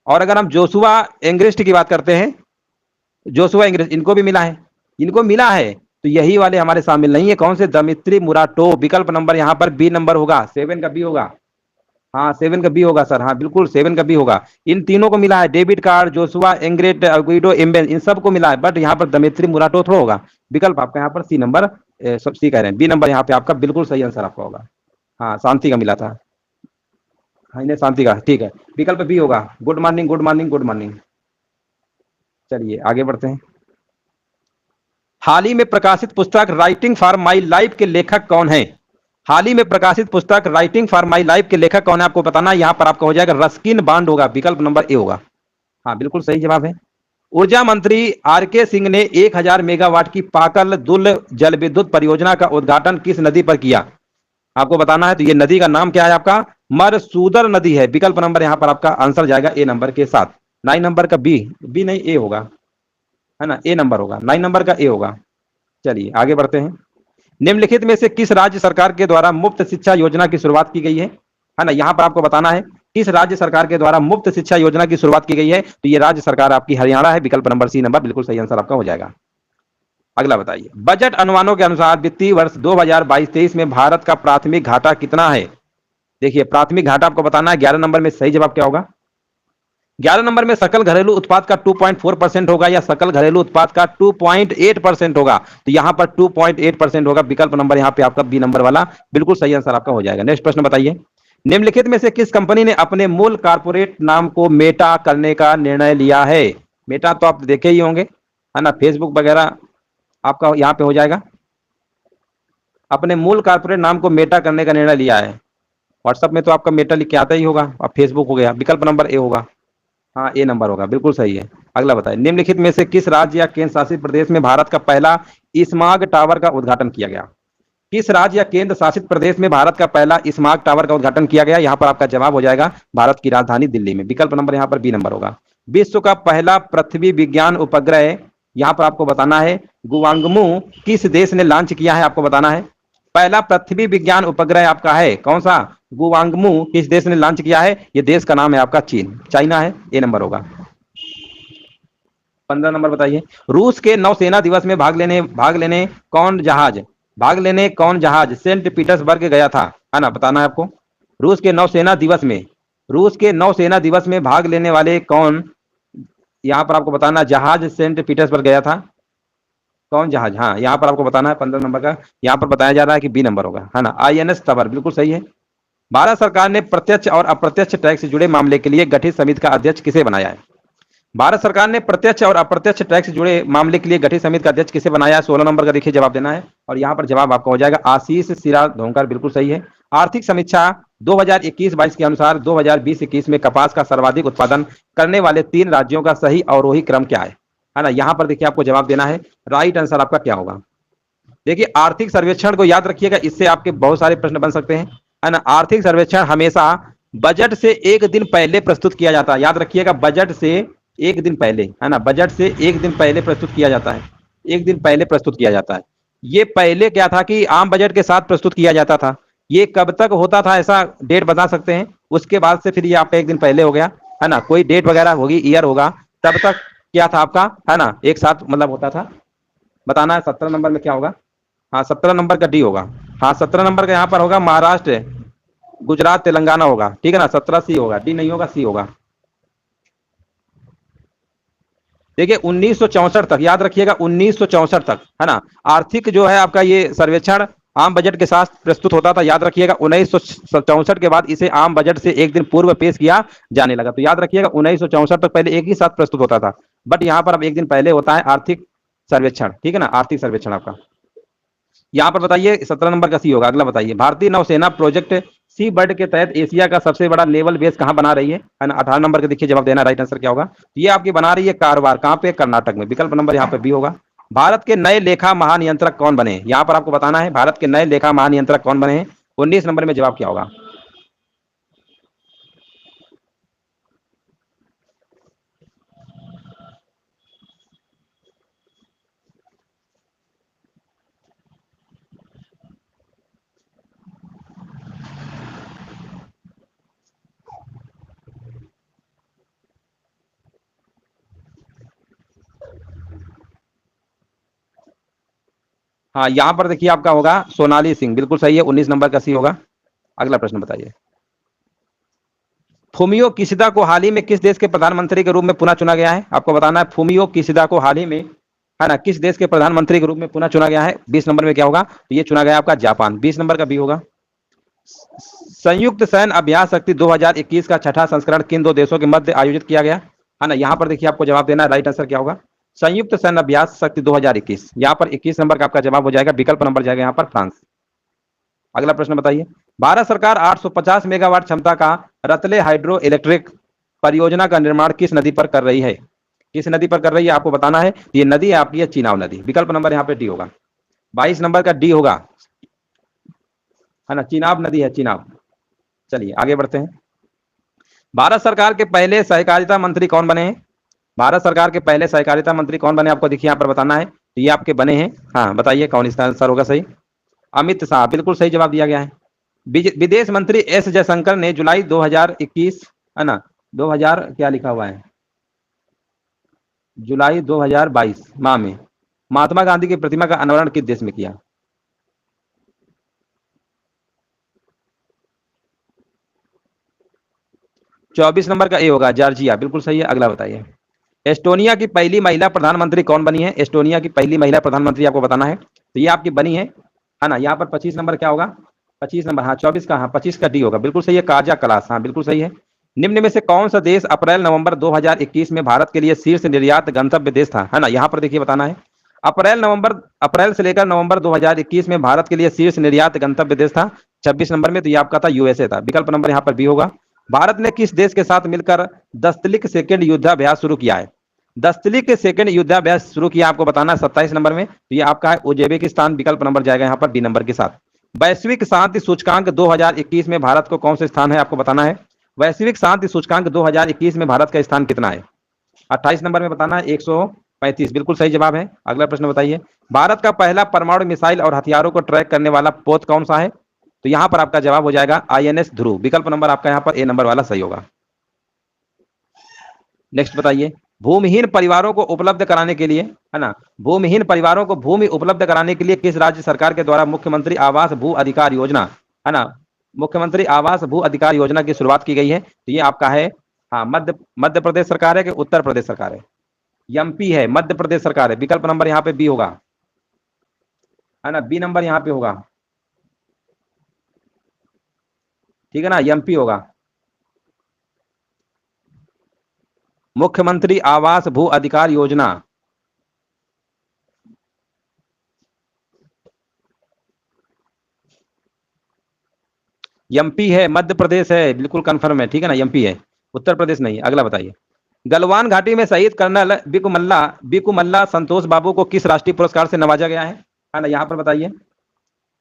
और अगर हम जोशुआ एंग्रेस्ट की बात करते हैं, जोशुआ एंग्रेस्ट इनको भी मिला है, इनको मिला है। तो यही वाले हमारे शामिल नहीं है, कौन से? दमित्री मुराटो, विकल्प नंबर यहाँ पर बी नंबर होगा, 7 का बी होगा। हाँ 7 का बी होगा सर, हाँ बिल्कुल 7 का बी होगा। इन तीनों को मिला है, David Card, Joshua Angrist, Guido Imbens, इन सबको मिला है, बट यहाँ पर दमित्री मुराटो थोड़ा होगा। विकल्प आपका यहाँ पर सी नंबर, सब सी कह रहे हैं, बी नंबर यहाँ पे आपका बिल्कुल सही आंसर आपका होगा। हाँ शांति का मिला था, हाँ इन्हें शांति का, ठीक है, विकल्प बी होगा। Good morning, good morning, good morning. चलिए आगे बढ़ते हैं। हाल ही में प्रकाशित पुस्तक राइटिंग फॉर माई लाइफ के लेखक कौन है? हाल ही में प्रकाशित पुस्तक राइटिंग फॉर माई लाइफ के लेखक कौन है आपको बताना है। यहां पर आपका हो जाएगा रस्किन बॉन्ड होगा, विकल्प नंबर ए होगा। हाँ बिल्कुल सही जवाब है। ऊर्जा मंत्री आर के सिंह ने 1000 मेगावाट की पाकल दुल जल विद्युत परियोजना का उद्घाटन किस नदी पर किया? आपको बताना है। तो ये नदी का नाम क्या है आपका? मरसूदर नदी है। विकल्प नंबर यहां पर आपका आंसर जाएगा ए नंबर के साथ। 9 नंबर का बी नहीं ए होगा, है ना, ए नंबर होगा, 9 नंबर का ए होगा। चलिए आगे बढ़ते हैं। निम्नलिखित में से किस राज्य सरकार के द्वारा मुफ्त शिक्षा योजना की शुरुआत की गई है ना, यहां पर आपको बताना है किस राज्य सरकार के द्वारा मुफ्त शिक्षा योजना की शुरुआत की गई है। तो ये राज्य सरकार आपकी हरियाणा है, विकल्प नंबर सी नंबर बिल्कुल सही आंसर आपका हो जाएगा। अगला बताइए, बजट अनुमानों के अनुसार वित्तीय वर्ष 2022-23 में भारत का प्राथमिक घाटा कितना है? देखिए, प्राथमिक घाटा आपको बताना है। 11 नंबर में सही जवाब क्या होगा? 11 नंबर में सकल घरेलू उत्पाद का 2.4% होगा या सकल घरेलू उत्पाद का 2.8% होगा? तो यहां पर 2.8% होगा। विकल्प नंबर यहां पे आपका बी नंबर वाला बिल्कुल सही आंसर आपका हो जाएगा। नेक्स्ट प्रश्न बताइए, निम्नलिखित में से किस कंपनी ने अपने मूल कारपोरेट नाम को मेटा करने का निर्णय लिया है? मेटा तो आप देखे ही होंगे, है ना, फेसबुक वगैरह आपका यहां पे हो जाएगा। अपने मूल कारपोरेट नाम को मेटा करने का निर्णय लिया है। व्हाट्सएप में तो आपका मेटा लिख के आता ही होगा, अब फेसबुक हो गया। विकल्प नंबर ए होगा। हाँ, ए नंबर होगा, बिल्कुल सही है। अगला बताइए, निम्नलिखित में से किस राज्य या केंद्र शासित प्रदेश में भारत का पहला स्मार्ट टावर का उद्घाटन किया गया? किस राज्य या केंद्र शासित प्रदेश में भारत का पहला स्मार्ट टावर का उद्घाटन किया गया? यहां पर आपका जवाब हो जाएगा भारत की राजधानी दिल्ली में। विकल्प नंबर यहां पर बी नंबर होगा। विश्व का पहला पृथ्वी विज्ञान उपग्रह यहां पर आपको बताना है गुवांगमू किस देश ने लॉन्च किया है? आपको बताना है पहला पृथ्वी विज्ञान उपग्रह आपका है कौन सा? गुवांगमू किस देश ने लॉन्च किया है? ये देश का नाम है आपका चीन, चाइना है। ए नंबर होगा। 15 नंबर बताइए, रूस के नौसेना दिवस में भाग लेने कौन जहाज सेंट पीटर्सबर्ग गया था? है ना, बताना है आपको। रूस के नौसेना दिवस में भाग लेने वाले कौन, यहां पर आपको बताना जहाज सेंट पीटर्सबर्ग गया था। कौन जहाज? हाँ, यहां पर आपको बताना है 15 नंबर का। यहां पर बताया जा रहा है कि बी नंबर होगा, है ना, आईएनएस तबर, बिल्कुल सही है। भारत सरकार ने प्रत्यक्ष और अप्रत्यक्ष टैक्स से जुड़े मामले के लिए गठित समिति का अध्यक्ष किसे बनाया है? भारत सरकार ने प्रत्यक्ष और अप्रत्यक्ष टैक्स से जुड़े मामले के लिए गठित समिति का अध्यक्ष किसे बनाया है? 16 नंबर का देखिए जवाब देना है, और यहां पर जवाब आपका हो जाएगा आशीष सिरा धोंकर, बिल्कुल सही है। आर्थिक समीक्षा 2021-22 के अनुसार 2020-21 में कपास का सर्वाधिक उत्पादन करने वाले 3 राज्यों का सही अवरोही क्रम क्या है ना? यहां पर देखिए आपको जवाब देना है, राइट आंसर आपका क्या होगा? देखिए, आर्थिक सर्वेक्षण को याद रखिएगा, इससे आपके बहुत सारे प्रश्न बन सकते हैं, है ना। आर्थिक सर्वेक्षण हमेशा बजट से एक दिन पहले प्रस्तुत किया जाता है, याद रखिएगा, बजट से एक दिन पहले, है ना, बजट से एक दिन पहले प्रस्तुत किया जाता है, एक दिन पहले प्रस्तुत किया जाता है। ये पहले क्या था कि आम बजट के साथ प्रस्तुत किया जाता था। ये कब तक होता था ऐसा डेट बता सकते हैं? उसके बाद से फिर ये आपका एक दिन पहले हो गया, है ना, कोई डेट वगैरह होगी, ईयर होगा, तब तक क्या था आपका, है ना, एक साथ मतलब होता था। बताना है 17 नंबर में क्या होगा? हाँ, 17 नंबर का डी होगा। हाँ, 17 नंबर का यहाँ पर होगा महाराष्ट्र, गुजरात, तेलंगाना होगा, ठीक है ना। 17 सी होगा, डी नहीं होगा, सी होगा। देखिए 1964 तक, याद रखिएगा 1964 तक, है ना, आर्थिक जो है आपका ये सर्वेक्षण आम बजट के साथ प्रस्तुत होता था। याद रखिएगा 1964 के बाद इसे आम बजट से एक दिन पूर्व पेश किया जाने लगा। तो याद रखिएगा 1964 तक पहले एक ही साथ प्रस्तुत होता था, बट यहाँ पर अब एक दिन पहले होता है आर्थिक सर्वेक्षण, ठीक है ना, आर्थिक सर्वेक्षण आपका। यहाँ पर बताइए 17 नंबर का सी होगा। अगला बताइए, भारतीय नौसेना प्रोजेक्ट सी बर्ड के तहत एशिया का सबसे बड़ा नेवल बेस कहाँ बना रही है? 18 नंबर का देखिए जवाब देना, राइट आंसर क्या होगा? ये आपकी बना रही है कारवार, कहाँ पे? कर्नाटक में। विकल्प नंबर यहाँ पे बी होगा। भारत के नए लेखा महानियंत्रक कौन बने? यहाँ पर आपको बताना है भारत के नए लेखा महानियंत्रक कौन बने हैं। 19 नंबर में जवाब क्या होगा? हाँ, यहाँ पर देखिए आपका होगा सोनाली सिंह, बिल्कुल सही है, 19 नंबर का सी होगा। अगला प्रश्न बताइए, फूमियो किशिदा को हाल ही में किस देश के प्रधानमंत्री के रूप में पुनः चुना गया है? आपको बताना है फूमियो किशिदा को हाल ही में, है ना, किस देश के प्रधानमंत्री के रूप में पुनः चुना गया है? 20 नंबर में क्या होगा? तो ये चुना गया आपका जापान, 20 नंबर का बी होगा। संयुक्त सैन्य अभ्यास शक्ति 2021 का छठा संस्करण किन 2 देशों के मध्य आयोजित किया गया, है ना? यहाँ पर देखिए आपको जवाब देना है, राइट आंसर क्या होगा? संयुक्त सैन्य अभ्यास शक्ति 2021, यहाँ पर 21 नंबर का आपका जवाब हो जाएगा। विकल्प नंबर जाएगा यहाँ पर फ्रांस। अगला प्रश्न बताइए, भारत सरकार 850 मेगावाट क्षमता का रतले हाइड्रो इलेक्ट्रिक परियोजना का निर्माण किस नदी पर कर रही है? किस नदी पर कर रही है आपको बताना है। ये नदी है आपकी है चीनाब नदी। विकल्प नंबर यहाँ पे डी होगा, 22 नंबर का डी होगा, है ना, चीनाब नदी है, चीनाब। चलिए आगे बढ़ते हैं। भारत सरकार के पहले सहकारिता मंत्री कौन बने हैं? भारत सरकार के पहले सहकारिता मंत्री कौन बने आपको देखिए यहाँ पर बताना है। तो ये आपके बने हैं, हाँ बताइए कौन इसका आंसर होगा सही? अमित शाह, बिल्कुल सही जवाब दिया गया है। विदेश मंत्री एस जयशंकर ने जुलाई 2021, है ना, 2000 क्या लिखा हुआ है, जुलाई 2022 माह में, महात्मा गांधी की प्रतिमा का अनावरण किस देश में किया? 24 नंबर का ए होगा, जॉर्जिया, बिल्कुल सही है। अगला बताइए। एस्टोनिया की पहली महिला प्रधानमंत्री कौन बनी है? एस्टोनिया की पहली महिला प्रधानमंत्री आपको बताना है, तो ये आपकी बनी है ना? यहाँ पर 25 नंबर क्या होगा? 25 नंबर, हाँ 24 का, हाँ 25 का डी होगा, बिल्कुल सही है, काजा कलास, हाँ बिल्कुल सही है। निम्न में से कौन सा देश अप्रैल नवंबर 2021 में भारत के लिए शीर्ष निर्यात गंतव्य देश था, है ना? यहाँ पर देखिए बताना है। अप्रैल से लेकर नवंबर 2021 में भारत के लिए शीर्ष निर्यात गंतव्य देश था 26 नंबर में, तो ये आपका था यूएसए था। विकल्प नंबर यहाँ पर बी होगा। भारत ने किस देश के साथ मिलकर दस्तलिक सेकेंड युद्धाभ्यास शुरू किया है? दस्तलिक सेकेंड युद्धाभ्यास शुरू किया आपको बताना है 27 नंबर में, तो ये आपका है उज्बेकिस्तान। विकल्प नंबर जाएगा यहाँ पर डी नंबर के साथ। वैश्विक शांति सूचकांक 2021 में भारत को कौन सा स्थान है आपको बताना है? वैश्विक शांति सूचकांक 2021 में भारत का स्थान कितना है? 28 नंबर में बताना है, 135, बिल्कुल सही जवाब है। अगला प्रश्न बताइए। भारत का पहला परमाणु मिसाइल और हथियारों को ट्रैक करने वाला पोत कौन सा है? तो यहां पर आपका जवाब हो जाएगा आईएनएस ध्रुव। विकल्प नंबर आपका यहां पर ए नंबर वाला सही होगा। नेक्स्ट बताइए। भूमिहीन परिवारों को उपलब्ध कराने के लिए, है ना, भूमिहीन परिवारों को भूमि उपलब्ध कराने के लिए किस राज्य सरकार के द्वारा मुख्यमंत्री आवास भू अधिकार योजना, है ना, मुख्यमंत्री आवास भू अधिकार योजना की शुरुआत की गई है? तो ये आपका है, हाँ, मध्य प्रदेश सरकार है कि उत्तर प्रदेश सरकार है? एमपी है, मध्य प्रदेश सरकार है। विकल्प नंबर यहाँ पे बी होगा, है ना, बी नंबर यहाँ पे होगा, ठीक है ना, एमपी होगा। मुख्यमंत्री आवास भू अधिकार योजना, एमपी है, मध्य प्रदेश है, बिल्कुल कंफर्म है, ठीक है ना, एमपी है, उत्तर प्रदेश नहीं। अगला बताइए। गलवान घाटी में शहीद कर्नल बिकुमल्ला संतोष बाबू को किस राष्ट्रीय पुरस्कार से नवाजा गया है ना? यहाँ पर बताइए।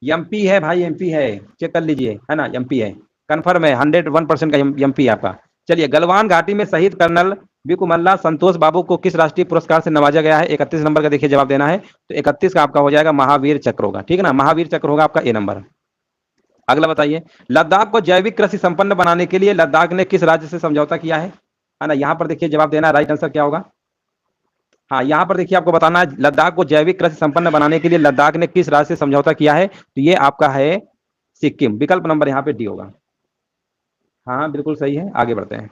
एमपी है भाई, एमपी है, चेक कर लीजिए, है ना, एमपी है, कंफर्म है, 101% का एमपी है आपका। चलिए, गलवान घाटी में शहीद कर्नल बिकुमल्ला संतोष बाबू को किस राष्ट्रीय पुरस्कार से नवाजा गया है? 31 नंबर का देखिए जवाब देना है, तो 31 का आपका हो जाएगा महावीर चक्र होगा, ठीक है ना, महावीर चक्र होगा आपका ए नंबर। अगला बताइए। लद्दाख को जैविक कृषि संपन्न बनाने के लिए लद्दाख ने किस राज्य से समझौता किया है ना? यहाँ पर देखिए जवाब देना है, राइट आंसर क्या होगा? हाँ, यहाँ पर देखिए आपको बताना है, लद्दाख को जैविक कृषि संपन्न बनाने के लिए लद्दाख ने किस राज्य से समझौता किया है? तो ये आपका है सिक्किम। विकल्प नंबर यहाँ पे डी होगा। हाँ बिल्कुल सही है। आगे बढ़ते हैं।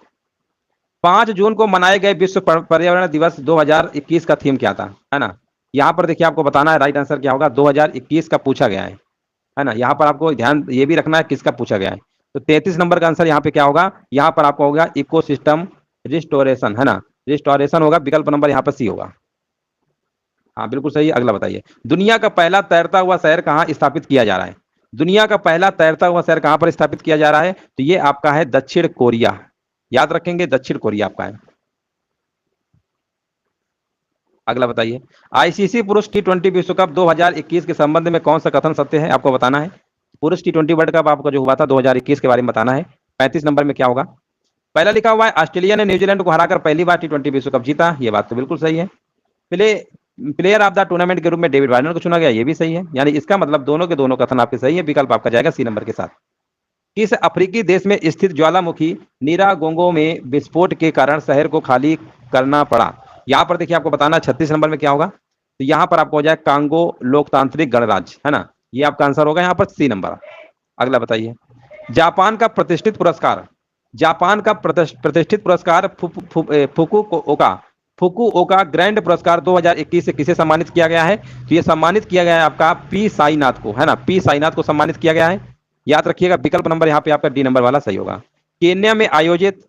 5 जून को मनाए गए विश्व पर्यावरण दिवस 2021 का थीम क्या था, है ना? यहाँ पर देखिए आपको बताना है, राइट आंसर क्या होगा? 2021 का पूछा गया है ना? यहाँ पर आपको ध्यान ये भी रखना है किसका पूछा गया है। तो 33 नंबर का आंसर यहाँ पे क्या होगा? यहाँ पर आपको होगा इकोसिस्टम रिस्टोरेशन, है ना, रिस्टोरेशन होगा। विकल्प नंबर यहाँ पर सी होगा। हाँ बिल्कुल सही है। अगला बताइए। दुनिया का पहला तैरता हुआ शहर कहाँ स्थापित किया जा रहा है? दुनिया का पहला तैरता हुआ शहर कहाँ पर स्थापित किया जा रहा है? तो ये आपका है दक्षिण कोरिया। याद रखेंगे, दक्षिण कोरिया आपका है। अगला बताइए। आईसीसी पुरुष टी20 विश्व कप 2021 के संबंध में कौन सा कथन सत्य है आपको बताना है? पुरुष टी20 वर्ल्ड कप आपका जो हुआ था 2021 के बारे में बताना है। 35 नंबर में क्या होगा? पहला लिखा हुआ है ऑस्ट्रेलिया ने न्यूजीलैंड को हराकर पहली बार टी20 विश्व कप जीता। ये बात तो बिल्कुल सही है। Play player of the tournament के रूप में डेविड वार्नर को चुना गया, ये भी सही है। यानी इसका मतलब दोनों के दोनों कथन आपके सही है। विकल्प आपका जाएगा सी नंबर के साथ। किस अफ्रीकी देश में स्थित ज्वालामुखी नीरागोंगो में विस्फोट के कारण शहर को खाली करना पड़ा? यहाँ पर देखिए आपको बताना 36 नंबर में क्या होगा? तो यहाँ पर आपको हो जाए कांगो लोकतांत्रिक गणराज्य, है ना, ये आपका आंसर होगा यहाँ पर सी नंबर। अगला बताइए। जापान का प्रतिष्ठित पुरस्कार, जापान का प्रतिष्ठित पुरस्कार फुकुओका ग्रैंड पुरस्कार 2021 से किसे सम्मानित किया गया है? तो ये सम्मानित किया गया है आपका पी साईनाथ को, है ना, पी साईनाथ को सम्मानित किया गया है। याद रखिएगा, विकल्प नंबर यहाँ पे आपका डी नंबर वाला सही होगा। केन्या में आयोजित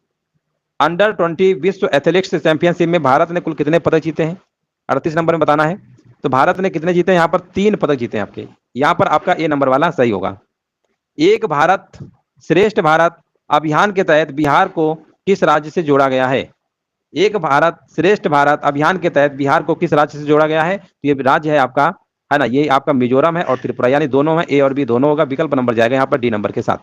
अंडर-20 विश्व एथलेटिक्स चैंपियनशिप में भारत ने कुल कितने पदक जीते हैं? 38 नंबर में बताना है। तो भारत ने कितने जीते हैं? यहाँ पर 3 पदक जीते हैं आपके। यहाँ पर आपका ए नंबर वाला सही होगा। एक भारत श्रेष्ठ भारत अभियान के तहत बिहार को किस राज्य से जोड़ा गया है? एक भारत श्रेष्ठ भारत अभियान के तहत बिहार को किस राज्य से जोड़ा गया है? तो ये राज्य है आपका, है ना, ये आपका मिजोरम है और त्रिपुरा, यानी दोनों है, ए और बी दोनों होगा। विकल्प नंबर जाएगा यहाँ पर डी नंबर के साथ।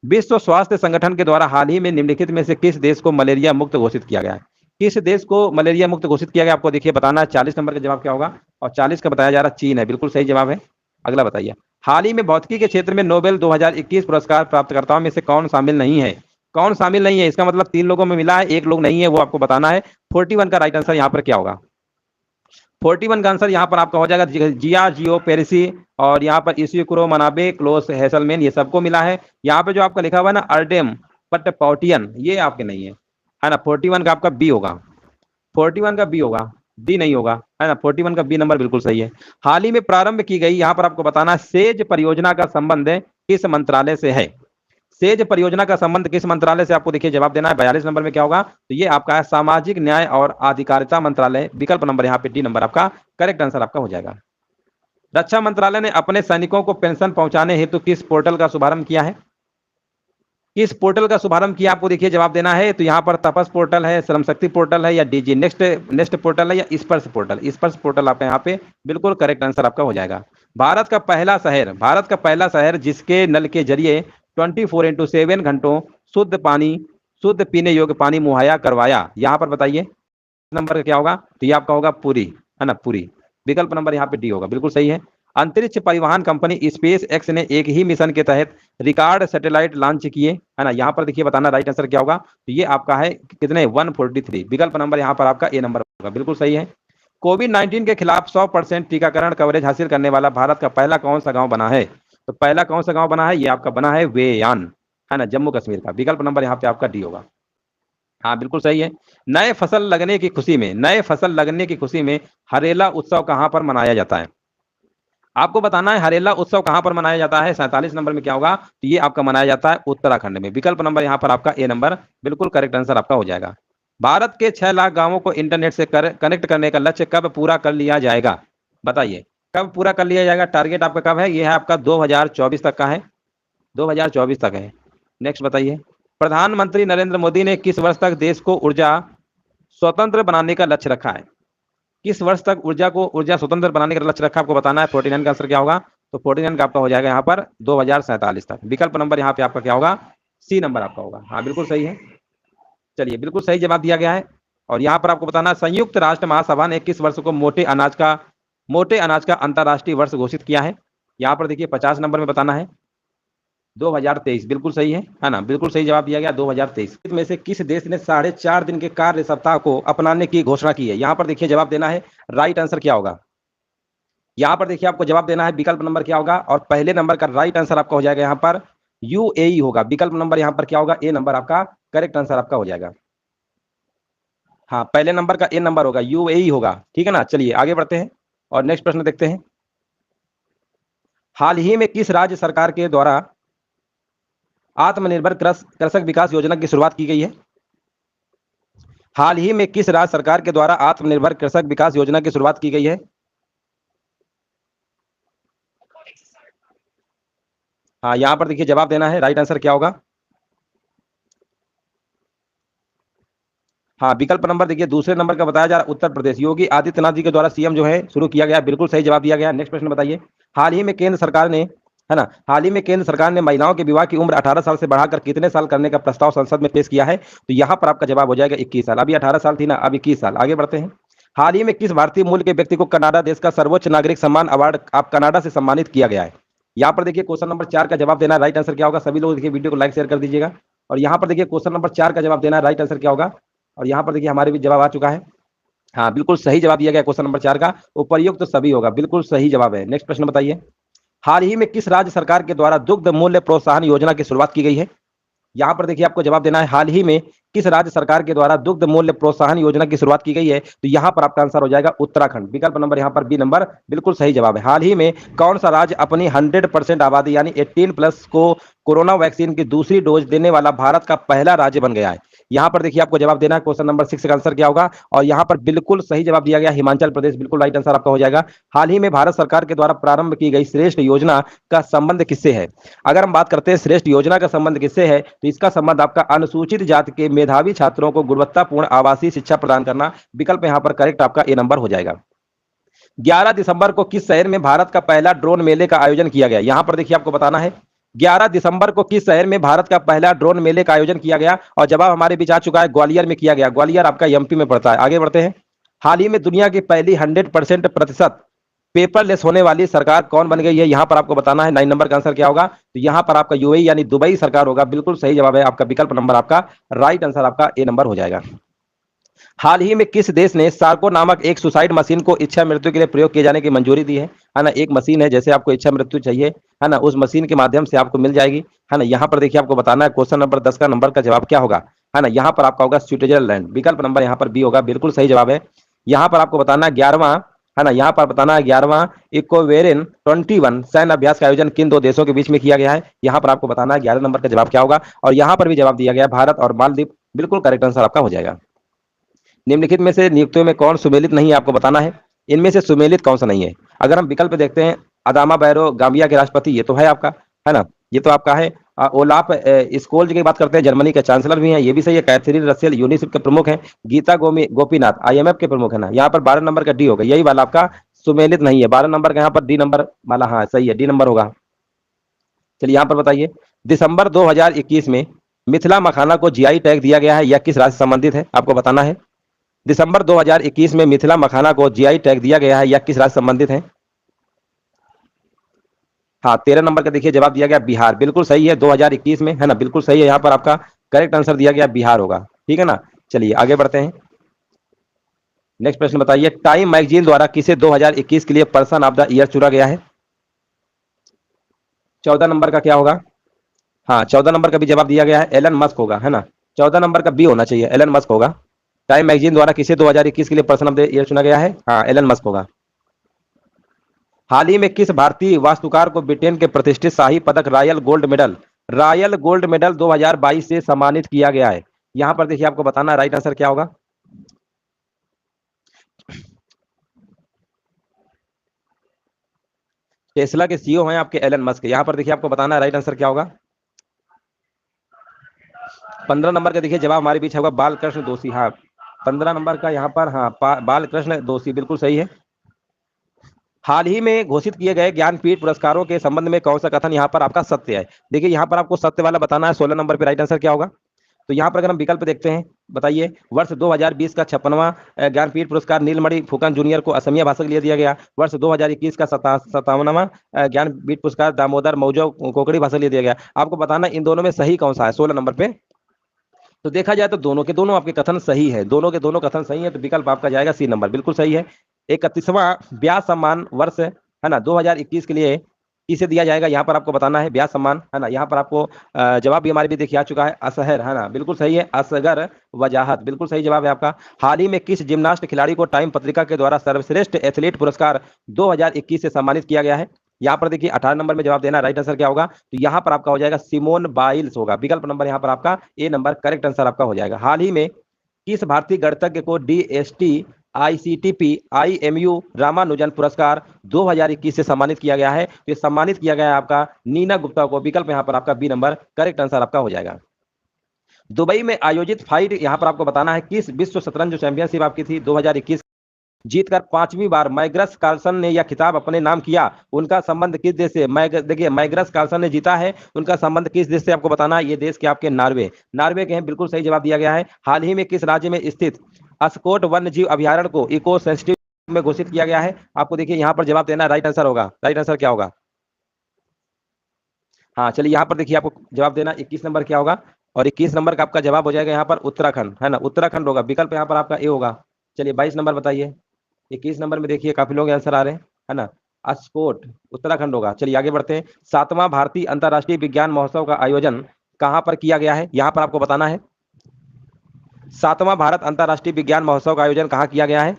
विश्व स्वास्थ्य संगठन के द्वारा हाल ही में निम्नलिखित में से किस देश को मलेरिया मुक्त घोषित किया गया है? किस देश को मलेरिया मुक्त घोषित किया गया आपको देखिए बताना है। 40 नंबर का जवाब क्या होगा? और 40 का बताया जा रहा चीन है, बिल्कुल सही जवाब है। अगला बताइए। हाल ही में भौतिकी के क्षेत्र में नोबेल 2021 पुरस्कार प्राप्तकर्ताओं में से कौन शामिल नहीं है? कौन शामिल नहीं है? इसका मतलब 3 लोगों में मिला है, 1 लोग नहीं है, वो आपको बताना है। 41 का राइट आंसर यहाँ पर क्या होगा? 41 का आंसर यहाँ पर आपका हो जाएगा जिया जियो पेरिसी, और यहाँ पर इसिक्रो मनाबे क्लोस हैसलमेन, ये सबको मिला है। यहाँ पे जो आपका लिखा हुआ है ना अर्डेम पट पॉटियन, ये आपके नहीं है ना। 41 का आपका बी होगा, 41 का बी होगा, डी नहीं होगा, है ना। 41 का बी नंबर बिल्कुल सही है। हाल ही में प्रारंभ की गई, यहाँ पर आपको बताना है, सेज परियोजना का संबंध किस मंत्रालय से है। सेज परियोजना का संबंध किस मंत्रालय से, आपको देखिए जवाब देना है। 42 नंबर में क्या होगा, तो ये आपका है सामाजिक न्याय और आधिकारिता मंत्रालय, विकल्प नंबर यहाँ पे डी नंबर आपका करेक्ट आंसर आपका हो जाएगा। रक्षा मंत्रालय ने अपने सैनिकों को पेंशन पहुंचाने हेतु किस पोर्टल का शुभारंभ किया है। किस पोर्टल का शुभारंभ किया, आपको देखिए जवाब देना है। तो यहाँ पर तपस पोर्टल है, श्रम शक्ति पोर्टल है, या डीजी नेक्स्ट पोर्टल है, या स्पर्श पोर्टल। स्पर्श पोर्टल आपका यहाँ पे बिल्कुल करेक्ट आंसर आपका हो जाएगा। भारत का पहला शहर जिसके नल के जरिए 24/7 घंटों शुद्ध पानी, शुद्ध पीने योग्य पानी मुहैया करवाया, यहाँ पर बताइए नंबर का क्या होगा, तो ये आपका होगा पुरी, है ना, पुरी। विकल्प नंबर यहाँ पे डी होगा, बिल्कुल सही है। अंतरिक्ष परिवहन कंपनी स्पेस एक्स ने एक ही मिशन के तहत रिकॉर्ड सैटेलाइट लॉन्च किए, है ना। यहाँ पर देखिए बताना राइट आंसर क्या होगा, तो ये आपका है कितने 143, विकल्प नंबर यहाँ पर आपका ए नंबर होगा, बिल्कुल सही है। कोविड-19 के खिलाफ 100% टीकाकरण कवरेज हासिल करने वाला भारत का पहला कौन सा गाँव बना है, तो पहला कौन सा गाँव बना है, ये आपका बना है वेयान, है ना, जम्मू कश्मीर का। विकल्प नंबर यहाँ पे आपका डी होगा, हाँ बिल्कुल सही है। नए फसल लगने की खुशी में हरेला उत्सव कहाँ पर मनाया जाता है, आपको बताना है हरेला उत्सव कहां पर मनाया जाता है। 47 नंबर में क्या होगा, तो ये आपका मनाया जाता है उत्तराखंड में। विकल्प नंबर यहाँ पर आपका ए नंबर बिल्कुल करेक्ट आंसर आपका हो जाएगा। भारत के 6 लाख गांवों को इंटरनेट से कनेक्ट करने का लक्ष्य कब पूरा कर लिया जाएगा, बताइए कब पूरा कर लिया जाएगा। टारगेट आपका कब है, ये है आपका 2024 तक का है, 2024 तक है। नेक्स्ट बताइए, प्रधानमंत्री नरेंद्र मोदी ने किस वर्ष तक देश को ऊर्जा स्वतंत्र बनाने का लक्ष्य रखा है। किस वर्ष तक ऊर्जा स्वतंत्र बनाने का लक्ष्य रखा, आपको बताना है। 49 का आंसर क्या होगा, तो 49 का आपका हो जाएगा यहाँ पर 2047 तक। विकल्प नंबर यहाँ पे आपका क्या होगा, सी नंबर आपका होगा, हाँ बिल्कुल सही है। चलिए बिल्कुल सही जवाब दिया गया है। और यहाँ पर आपको बताना, संयुक्त राष्ट्र महासभा ने किस वर्ष को मोटे अनाज का अंतर्राष्ट्रीय वर्ष घोषित किया है। यहाँ पर देखिए 50 नंबर में बताना है 2023, बिल्कुल सही है ना, बिल्कुल सही जवाब दिया गया 2023। में से किस देश ने 4.5 दिन के कार्य सप्ताह को अपनाने की घोषणा की है, यहाँ पर देखिए जवाब देना है, राइट आंसर क्या होगा। यहाँ पर देखिए आपको जवाब देना है, विकल्प नंबर क्या होगा, और पहले नंबर का राइट आंसर आपका हो जाएगा यहाँ पर यूएई होगा। विकल्प नंबर यहाँ पर क्या होगा, ए नंबर आपका करेक्ट आंसर आपका हो जाएगा। हाँ पहले नंबर का ए नंबर होगा, यूएई होगा, ठीक है ना। चलिए आगे बढ़ते हैं और नेक्स्ट प्रश्न देखते हैं। हाल ही में किस राज्य सरकार के द्वारा आत्मनिर्भर कृषक विकास योजना की शुरुआत की गई है। हाल ही में किस राज्य सरकार के द्वारा आत्मनिर्भर कृषक विकास योजना की शुरुआत की गई है। हाँ यहां पर देखिए जवाब देना है, राइट आंसर क्या होगा। हाँ विकल्प नंबर देखिए दूसरे नंबर का बताया जा रहा है उत्तर प्रदेश, योगी आदित्यनाथ जी के द्वारा सीएम जो है शुरू किया गया, बिल्कुल सही जवाब दिया गया। नेक्स्ट प्रश्न बताइए, हाल ही में केंद्र सरकार ने, है ना, हाल ही में केंद्र सरकार ने महिलाओं के विवाह की उम्र 18 साल से बढ़ाकर कितने साल करने का प्रस्ताव संसद में पेश किया है, तो यहाँ पर आपका जवाब हो जाएगा 21 साल। अभी 18 साल थी ना, अब 21 साल। आगे बढ़ते हैं। हाल ही में किस भारतीय मूल के व्यक्ति को कनाडा देश का सर्वोच्च नागरिक सम्मान अवार्ड आप कनाडा से सम्मानित किया गया है। यहाँ पर देखिए क्वेश्चन नंबर 4 का जवाब देना है, राइट आंसर क्या होगा। सभी लोग देखिए वीडियो को लाइक शेयर कर दीजिएगा। और यहाँ पर देखिए क्वेश्चन नंबर 4 का जवाब देना है, राइट आंसर क्या होगा। और यहाँ पर देखिए हमारे भी जवाब आ चुका है, हाँ बिल्कुल सही जवाब दिया गया क्वेश्चन नंबर 4 का, उपर्युक्त तो सभी होगा, बिल्कुल सही जवाब है। नेक्स्ट प्रश्न बताइए, हाल ही में किस राज्य सरकार के द्वारा दुग्ध मूल्य प्रोत्साहन योजना की शुरुआत की गई है। यहाँ पर देखिए आपको जवाब देना है, हाल ही में किस राज्य सरकार के द्वारा दुग्ध मूल्य प्रोत्साहन योजना की शुरुआत की गई है, तो यहाँ पर आपका आंसर हो जाएगा उत्तराखंड। विकल्प नंबर यहाँ पर बी नंबर बिल्कुल सही जवाब है। हाल ही में कौन सा राज्य अपनी 100% आबादी यानी 18+ को कोरोना वैक्सीन की दूसरी डोज देने वाला भारत का पहला राज्य बन गया है। यहाँ पर देखिए आपको जवाब देना है, क्वेश्चन नंबर 6 का आंसर क्या होगा। और यहाँ पर बिल्कुल सही जवाब दिया गया हिमाचल प्रदेश, बिल्कुल राइट आंसर आपका हो जाएगा। हाल ही में भारत सरकार के द्वारा प्रारंभ की गई श्रेष्ठ योजना का संबंध किससे है। अगर हम बात करते हैं श्रेष्ठ योजना का संबंध किससे है, तो इसका संबंध आपका अनुसूचित जाति के मेधावी छात्रों को गुणवत्तापूर्ण आवासीय शिक्षा प्रदान करना। विकल्प यहाँ पर करेक्ट आपका ए नंबर हो जाएगा। 11 दिसंबर को किस शहर में भारत का पहला ड्रोन मेले का आयोजन किया गया। यहाँ पर देखिए आपको बताना है 11 दिसंबर को किस शहर में भारत का पहला ड्रोन मेले का आयोजन किया गया, और जवाब हमारे बीच आ चुका है, ग्वालियर में किया गया। ग्वालियर आपका एमपी में पड़ता है। आगे बढ़ते हैं। हाल ही में दुनिया की पहली 100% पेपरलेस होने वाली सरकार कौन बन गई है, यहाँ पर आपको बताना है। 9 नंबर का आंसर क्या होगा, तो यहाँ पर आपका यूएई यानी दुबई सरकार होगा। बिल्कुल सही जवाब है आपका, विकल्प नंबर आपका राइट आंसर आपका ए नंबर हो जाएगा। हाल ही में किस देश ने सार्को नामक एक सुसाइड मशीन को इच्छा मृत्यु के लिए प्रयोग किए जाने की मंजूरी दी है ना? एक मशीन है, जैसे आपको इच्छा मृत्यु चाहिए, है ना, उस मशीन के माध्यम से आपको मिल जाएगी, है ना। यहाँ पर देखिए आपको बताना है क्वेश्चन नंबर 10 का नंबर का जवाब क्या होगा, है ना। यहाँ पर आपका होगा स्विट्जरलैंड, विकल्प नंबर यहाँ पर बी होगा, बिल्कुल सही जवाब है। यहाँ पर आपको बताना है 11वां, है ना, यहाँ पर बताना है 11वां इक्वेरिन 21 सैन्य अभ्यास का आयोजन किन दो देशों के बीच में किया गया है। यहाँ पर आपको बताना है 11 नंबर का जवाब क्या होगा, और यहाँ पर भी जवाब दिया गया है भारत और मालदीव, बिल्कुल करेक्ट आंसर आपका हो जाएगा। निम्नलिखित में से नियुक्तियों में कौन सुमेलित नहीं है, आपको बताना है। इनमें से सुमेलित कौन सा नहीं है? अगर हम विकल्प देखते हैं, अदामा बैरो गाम्बिया के राष्ट्रपति, ये तो है आपका, है ना, ये तो आपका है। ओलाफ स्कोल्ज की बात करते हैं, जर्मनी के चांसलर भी हैं, ये भी सही है। कैथरीन रसेल यूनिसेफ के प्रमुख हैं। गीता गोपीनाथ आईएमएफ के प्रमुख है ना। यहाँ पर 12 नंबर का डी होगा, यही वाला आपका सुमेलित नहीं है। 12 नंबर का यहाँ पर डी नंबर वाला, हाँ सही है, डी नंबर होगा। चलिए यहाँ पर बताइए, दिसंबर 2021 में मिथिला मखाना को जीआई टैग दिया गया है, यह किस राज्य से संबंधित है, आपको बताना है। दिसंबर 2021 में मिथिला मखाना को जीआई टैग दिया गया है, यह किस राज्य से संबंधित है? हाँ 13 नंबर का देखिए जवाब दिया गया बिहार, बिल्कुल सही है, 2021 में, है ना, बिल्कुल सही है। यहाँ पर आपका करेक्ट आंसर दिया गया बिहार होगा, ठीक है ना। चलिए आगे बढ़ते हैं। नेक्स्ट प्रश्न बताइए, टाइम मैगजीन द्वारा किसे 2021 के लिए पर्सन ऑफ द ईयर चुना गया है? 14 नंबर का क्या होगा? हाँ 14 नंबर का भी जवाब दिया गया है, एलन मस्क होगा, है ना। 14 नंबर का बी होना चाहिए, एलन मस्क होगा। टाइम मैगजीन द्वारा किसे 2021 के लिए पर्सन ऑफ द ईयर चुना गया है? हाँ एलन मस्क होगा। हाल ही में किस भारतीय वास्तुकार को ब्रिटेन के प्रतिष्ठित शाही पदक रॉयल गोल्ड मेडल 2022 से सम्मानित किया गया है? यहां पर देखिए आपको बताना राइट आंसर क्या होगा। टेस्ला के सीईओ हैं आपके एलन मस्क। यहां पर देखिए आपको बताना राइट आंसर क्या होगा। 15 नंबर का देखिए जवाब हमारे बीच होगा बालकृष्ण दोषी, हाँ 15 नंबर का यहाँ पर, हाँ बालकृष्ण दोषी, बिल्कुल सही है। हाल ही में घोषित किए गए ज्ञानपीठ पुरस्कारों के संबंध में कौन सा कथन यहाँ पर आपका सत्य है? देखिए यहाँ पर आपको सत्य वाला बताना है। 16 नंबर पे राइट आंसर क्या होगा? तो यहाँ पर अगर हम विकल्प देखते हैं, बताइए, वर्ष 2020 का 56वां ज्ञानपीठ पुरस्कार नीलमणि फुकन जूनियर को असमिया भाषा के लिए दिया गया। वर्ष 2021 का 57वां ज्ञानपीठ पुरस्कार दामोदर मौजो कोकड़ी भाषा के लिए दिया गया। आपको बताना इन दोनों में सही कौन सा है 16 नंबर पे। तो देखा जाए तो दोनों के दोनों आपके कथन सही है, दोनों के दोनों कथन सही है, तो विकल्प आपका जाएगा सी नंबर, बिल्कुल सही है। 31वां ब्यास सम्मान वर्ष, है ना, 2021 के लिए किसे दिया जाएगा? यहाँ पर आपको बताना है ब्यास सम्मान, है ना। यहाँ पर आपको जवाब भी हमारे भी देखिए आ चुका है, असहर, है ना, बिल्कुल सही है, असगर वजाहत, बिल्कुल सही जवाब है आपका। हाल ही में किस जिम्नास्ट खिलाड़ी को टाइम पत्रिका के द्वारा सर्वश्रेष्ठ एथलीट पुरस्कार 2021 से सम्मानित किया गया है? यहाँ पर देखिए 18 नंबर में जवाब देना, राइट आंसर क्या होगा? तो यहाँ पर आपका हो जाएगा सिमोन बाइल्स होगा, विकल्प नंबर यहाँ पर आपका ए नंबर करेक्ट आंसर आपका हो जाएगा। हाल ही में किस भारतीय गणितज्ञ को डीएसटी आईसीटीपी आईएमयू रामानुजन पुरस्कार 2021 से सम्मानित किया गया है? तो ये सम्मानित किया गया है आपका नीना गुप्ता को, विकल्प यहाँ पर आपका बी नंबर करेक्ट आंसर आपका हो जाएगा। दुबई में आयोजित फाइट, यहाँ पर आपको बताना है किस विश्व शतरंज जो चैंपियनशिप आपकी थी 2021 जीतकर 5वीं बार मैग्रस कार्लसन ने यह खिताब अपने नाम किया, उनका संबंध किस देश से? देखिए मैग्रस कार्लसन ने जीता है, उनका संबंध किस देश से आपको बताना है। ये देश के आपके नार्वे के हैं, बिल्कुल सही जवाब दिया गया है। हाल ही में किस राज्य में स्थित अस्कोट वन्य जीव अभ्यारण्य को इको सेंसिटिव में घोषित किया गया है? आपको देखिए यहाँ पर जवाब देना, राइट आंसर होगा, राइट आंसर क्या होगा? हाँ चलिए यहाँ पर देखिए आपको जवाब देना 21 नंबर क्या होगा, और 21 नंबर का आपका जवाब हो जाएगा यहाँ पर उत्तराखंड, है ना, उत्तराखंड होगा, विकल्प यहाँ पर आपका ए होगा। चलिए 22 नंबर बताइए। 21 नंबर में देखिए काफी लोग आंसर आ रहे हैं, है ना, अस्कोट उत्तराखंड होगा। चलिए आगे बढ़ते हैं। 7वां भारतीय अंतर्राष्ट्रीय विज्ञान महोत्सव का आयोजन कहाँ पर किया गया है? यहाँ पर आपको बताना है। 7वां भारत अंतर्राष्ट्रीय विज्ञान महोत्सव का आयोजन कहाँ किया गया है?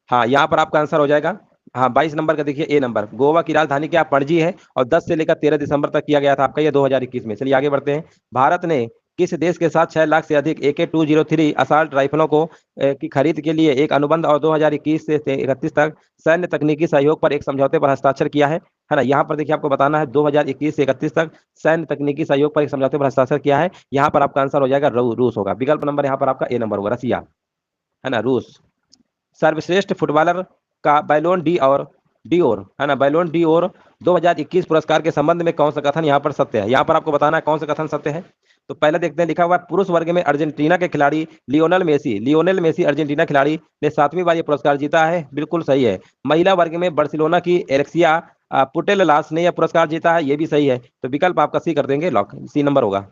हाँ यहाँ पर आपका आंसर हो जाएगा, हाँ 22 नंबर का देखिए ए नंबर, गोवा की राजधानी क्या पणजी है, और 10 से लेकर 13 दिसंबर तक किया गया था आपका ये 2021 में। चलिए आगे बढ़ते हैं। भारत ने किस देश के साथ 6 लाख से अधिक AK-203 असॉल्ट राइफलों को की खरीद के लिए एक अनुबंध और 2021 से 31 तक सैन्य तकनीकी सहयोग पर एक समझौते पर हस्ताक्षर किया है ना। यहाँ पर देखिए आपको बताना है 2021 से 31 तक सैन्य तकनीकी सहयोग पर एक समझौते पर हस्ताक्षर किया है। यहाँ पर आपका आंसर हो जाएगा रूस होगा, विकल्प नंबर यहाँ पर आपका ए नंबर होगा, रसिया, है ना, रूस। सर्वश्रेष्ठ फुटबॉलर का बैलोन डी और डिओर, है ना, बैलोन डी और 2021 पुरस्कार के संबंध में कौन सा कथन यहाँ पर सत्य है? यहाँ पर आपको बताना है कौन सा कथन सत्य है। तो पहले देखते हैं, लिखा हुआ है पुरुष वर्ग में अर्जेंटीना के खिलाड़ी लियोनेल मेसी अर्जेंटीना खिलाड़ी ने 7वीं बार ये पुरस्कार जीता है, बिल्कुल सही है। महिला वर्ग में बार्सिलोना की एलेक्सिया पुटेललास ने यह पुरस्कार जीता है, ये भी सही है। तो विकल्प आपका सी कर देंगे लॉक, सी नंबर होगा।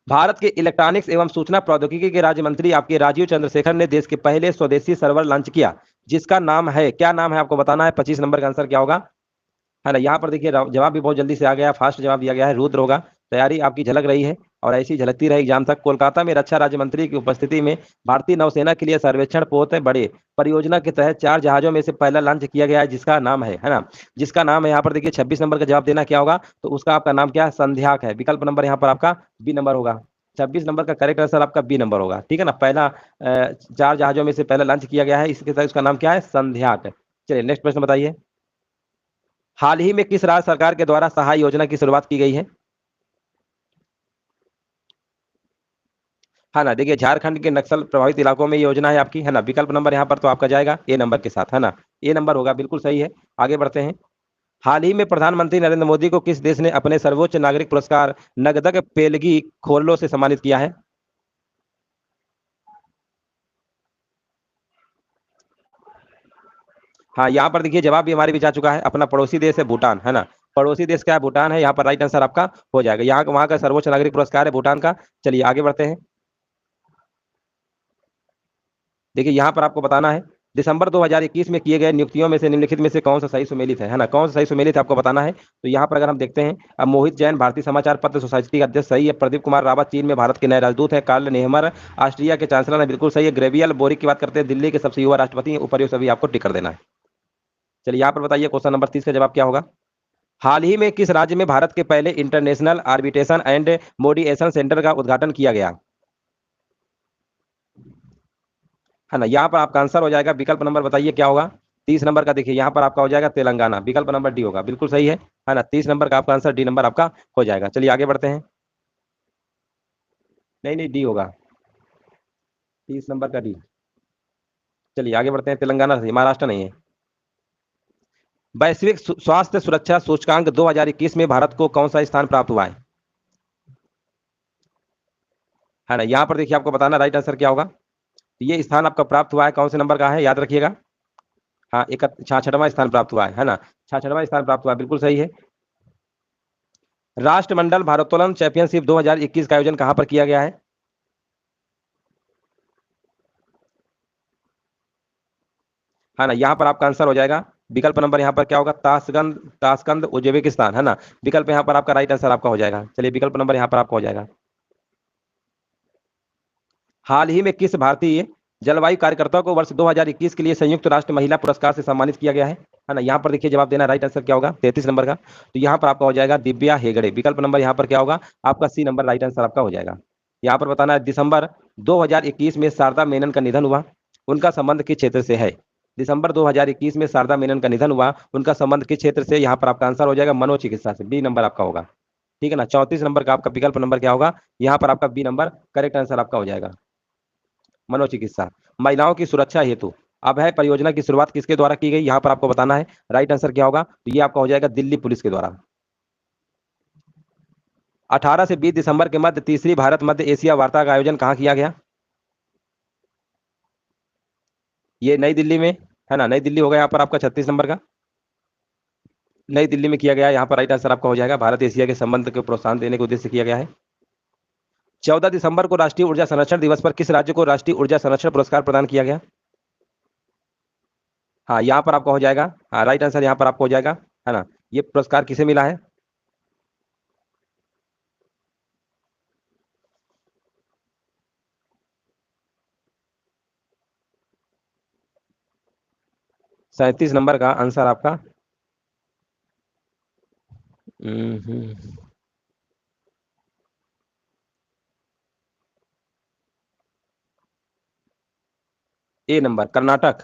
भारत के इलेक्ट्रॉनिक्स एवं सूचना प्रौद्योगिकी के राज्य मंत्री आपके राजीव चंद्रशेखर ने देश के पहले स्वदेशी सर्वर लॉन्च किया, जिसका नाम है, क्या नाम है आपको बताना है। 25 नंबर का आंसर क्या होगा, है ना। यहाँ पर देखिए जवाब भी बहुत जल्दी से आ गया, फास्ट जवाब दिया गया है, रुद्र होगा। तैयारी आपकी झलक रही है और ऐसी झलकती रही एग्जाम तक। कोलकाता में रक्षा राज्य मंत्री की उपस्थिति में भारतीय नौसेना के लिए सर्वेक्षण पोत बड़े परियोजना के तहत 4 जहाजों में से पहला लॉन्च किया गया है, जिसका नाम है ना, जिसका नाम है। यहाँ पर देखिए 26 नंबर का जवाब देना क्या होगा, तो उसका आपका नाम क्या है, संध्याक है। विकल्प नंबर यहाँ पर आपका बी नंबर होगा। 26 नंबर का करेक्ट आंसर आपका बी नंबर होगा, ठीक है ना। पहला 4 जहाजों में से पहला लॉन्च किया गया है, इसके तहत उसका नाम क्या है, संध्याक। चलिए नेक्स्ट प्रश्न बताइए। हाल ही में किस राज्य सरकार के द्वारा सहाय योजना की शुरुआत की गई है, है ना। देखिए झारखंड के नक्सल प्रभावित इलाकों में ये योजना है आपकी, है ना। विकल्प नंबर यहाँ पर तो आपका जाएगा ए नंबर के साथ, है ना। ए नंबर होगा, बिल्कुल सही है। आगे बढ़ते हैं। हाल ही में प्रधानमंत्री नरेंद्र मोदी को किस देश ने अपने सर्वोच्च नागरिक पुरस्कार नगदक पेलगी खोरलो से सम्मानित किया है। हाँ, यहाँ पर देखिए जवाब भी हमारे बीच आ चुका है, अपना पड़ोसी देश है भूटान, है ना। पड़ोसी देश क्या है, भूटान है। यहाँ पर राइट आंसर आपका हो जाएगा। यहाँ वहाँ का सर्वोच्च नागरिक पुरस्कार है भूटान का। चलिए आगे बढ़ते हैं। देखिए यहाँ पर आपको बताना है, दिसंबर 2021 में किए गए नियुक्तियों में से निम्नलिखित में से कौन सा सही सुमेलित है ना। कौन सा सही सुमेलित है आपको बताना है। तो यहाँ पर अगर हम देखते हैं, अब मोहित जैन भारतीय समाचार पत्र सोसाइटी के अध्यक्ष, सही है। प्रदीप कुमार रावत चीन में भारत के नए राजदूत है। कार्ल नेहमर ऑस्ट्रिया के चांसलर है, बिल्कुल सही है। ग्रेवियल बोरिक की बात करते हैं, दिल्ली के सबसे युवा राष्ट्रपति हैं। ऊपर सभी आपको टिक कर देना है। चलिए यहाँ पर बताइए क्वेश्चन नंबर 30 का जवाब क्या होगा। हाल ही में किस राज्य में भारत के पहले इंटरनेशनल आर्बिट्रेशन एंड मोडिएशन सेंटर का उद्घाटन किया गया, है ना। यहाँ पर आपका आंसर हो जाएगा, विकल्प नंबर बताइए क्या होगा। 30 नंबर का देखिए यहाँ पर आपका हो जाएगा तेलंगाना, विकल्प नंबर डी होगा, बिल्कुल सही है ना। 30 नंबर का आपका आंसर डी नंबर आपका हो जाएगा। चलिए आगे बढ़ते हैं। नहीं नहीं, डी होगा, 30 नंबर का डी। चलिए आगे बढ़ते हैं। तेलंगाना सही, महाराष्ट्र नहीं है। वैश्विक स्वास्थ्य सुरक्षा सूचकांक 2021 में भारत को कौन सा स्थान प्राप्त हुआ है ना। यहाँ पर देखिए आपको बताना राइट आंसर क्या होगा। ये स्थान आपका प्राप्त हुआ है, कौन से नंबर का है, याद रखिएगा। हाँ, एक 66वां स्थान प्राप्त हुआ है ना। 66वां स्थान प्राप्त हुआ है, बिल्कुल सही है। राष्ट्रमंडल भारोत्तोलन चैंपियनशिप 2021 का आयोजन कहां पर किया गया है ना। यहाँ पर आपका आंसर हो जाएगा, विकल्प नंबर यहाँ पर क्या होगा, ताशकंद, ताशकंद उज्बेकिस्तान, है ना। विकल्प यहाँ पर आपका राइट आंसर आपका हो जाएगा। चलिए विकल्प नंबर यहाँ पर आपका हो जाएगा। हाल ही में किस भारतीय जलवायु कार्यकर्ता को वर्ष 2021 के लिए संयुक्त राष्ट्र महिला पुरस्कार से सम्मानित किया गया है ना। यहाँ पर देखिए जवाब देना, राइट आंसर क्या होगा, 33 नंबर का। तो यहाँ पर आपका हो जाएगा दिव्या हेगड़े। विकल्प नंबर यहाँ पर क्या होगा, आपका सी नंबर राइट आंसर आपका हो जाएगा। यहाँ पर बताना है, दिसंबर 2021 में शारदा मेनन का निधन हुआ, उनका संबंध किस क्षेत्र से है। दिसंबर 2021 में शारदा मेनन का निधन हुआ, उनका संबंध किस क्षेत्र से। यहाँ पर आपका आंसर हो जाएगा मनोचिकित्सा से, बी नंबर आपका होगा, ठीक है ना। 34 नंबर का आपका विकल्प नंबर क्या होगा, यहाँ पर आपका बी नंबर करेक्ट आंसर आपका हो जाएगा। मनोचिकित्सा, महिलाओं की सुरक्षा हेतु अभय परियोजना की शुरुआत किसके द्वारा की गई, यहाँ पर आपको बताना है। राइट आंसर क्या होगा, तो ये आपका हो जाएगा दिल्ली पुलिस के द्वारा। 18 से 20 दिसंबर के मध्य तीसरी भारत मध्य एशिया वार्ता का आयोजन कहाँ किया गया। ये नई दिल्ली में, है ना। नई दिल्ली होगा यहाँ पर आपका 36 नंबर का, नई दिल्ली में किया गया है। यहाँ पर राइट आंसर आपका हो जाएगा। भारत एशिया के संबंध को प्रोत्साहन देने के उद्देश्य से किया गया है। 14 दिसंबर को राष्ट्रीय ऊर्जा संरक्षण दिवस पर किस राज्य को राष्ट्रीय ऊर्जा संरक्षण पुरस्कार प्रदान किया गया। हाँ, यहाँ पर आपका हो जाएगा, हाँ राइट आंसर यहाँ पर आपको हो जाएगा, है ना। ये पुरस्कार किसे मिला है। 37 नंबर का आंसर आपका ए नंबर, कर्नाटक।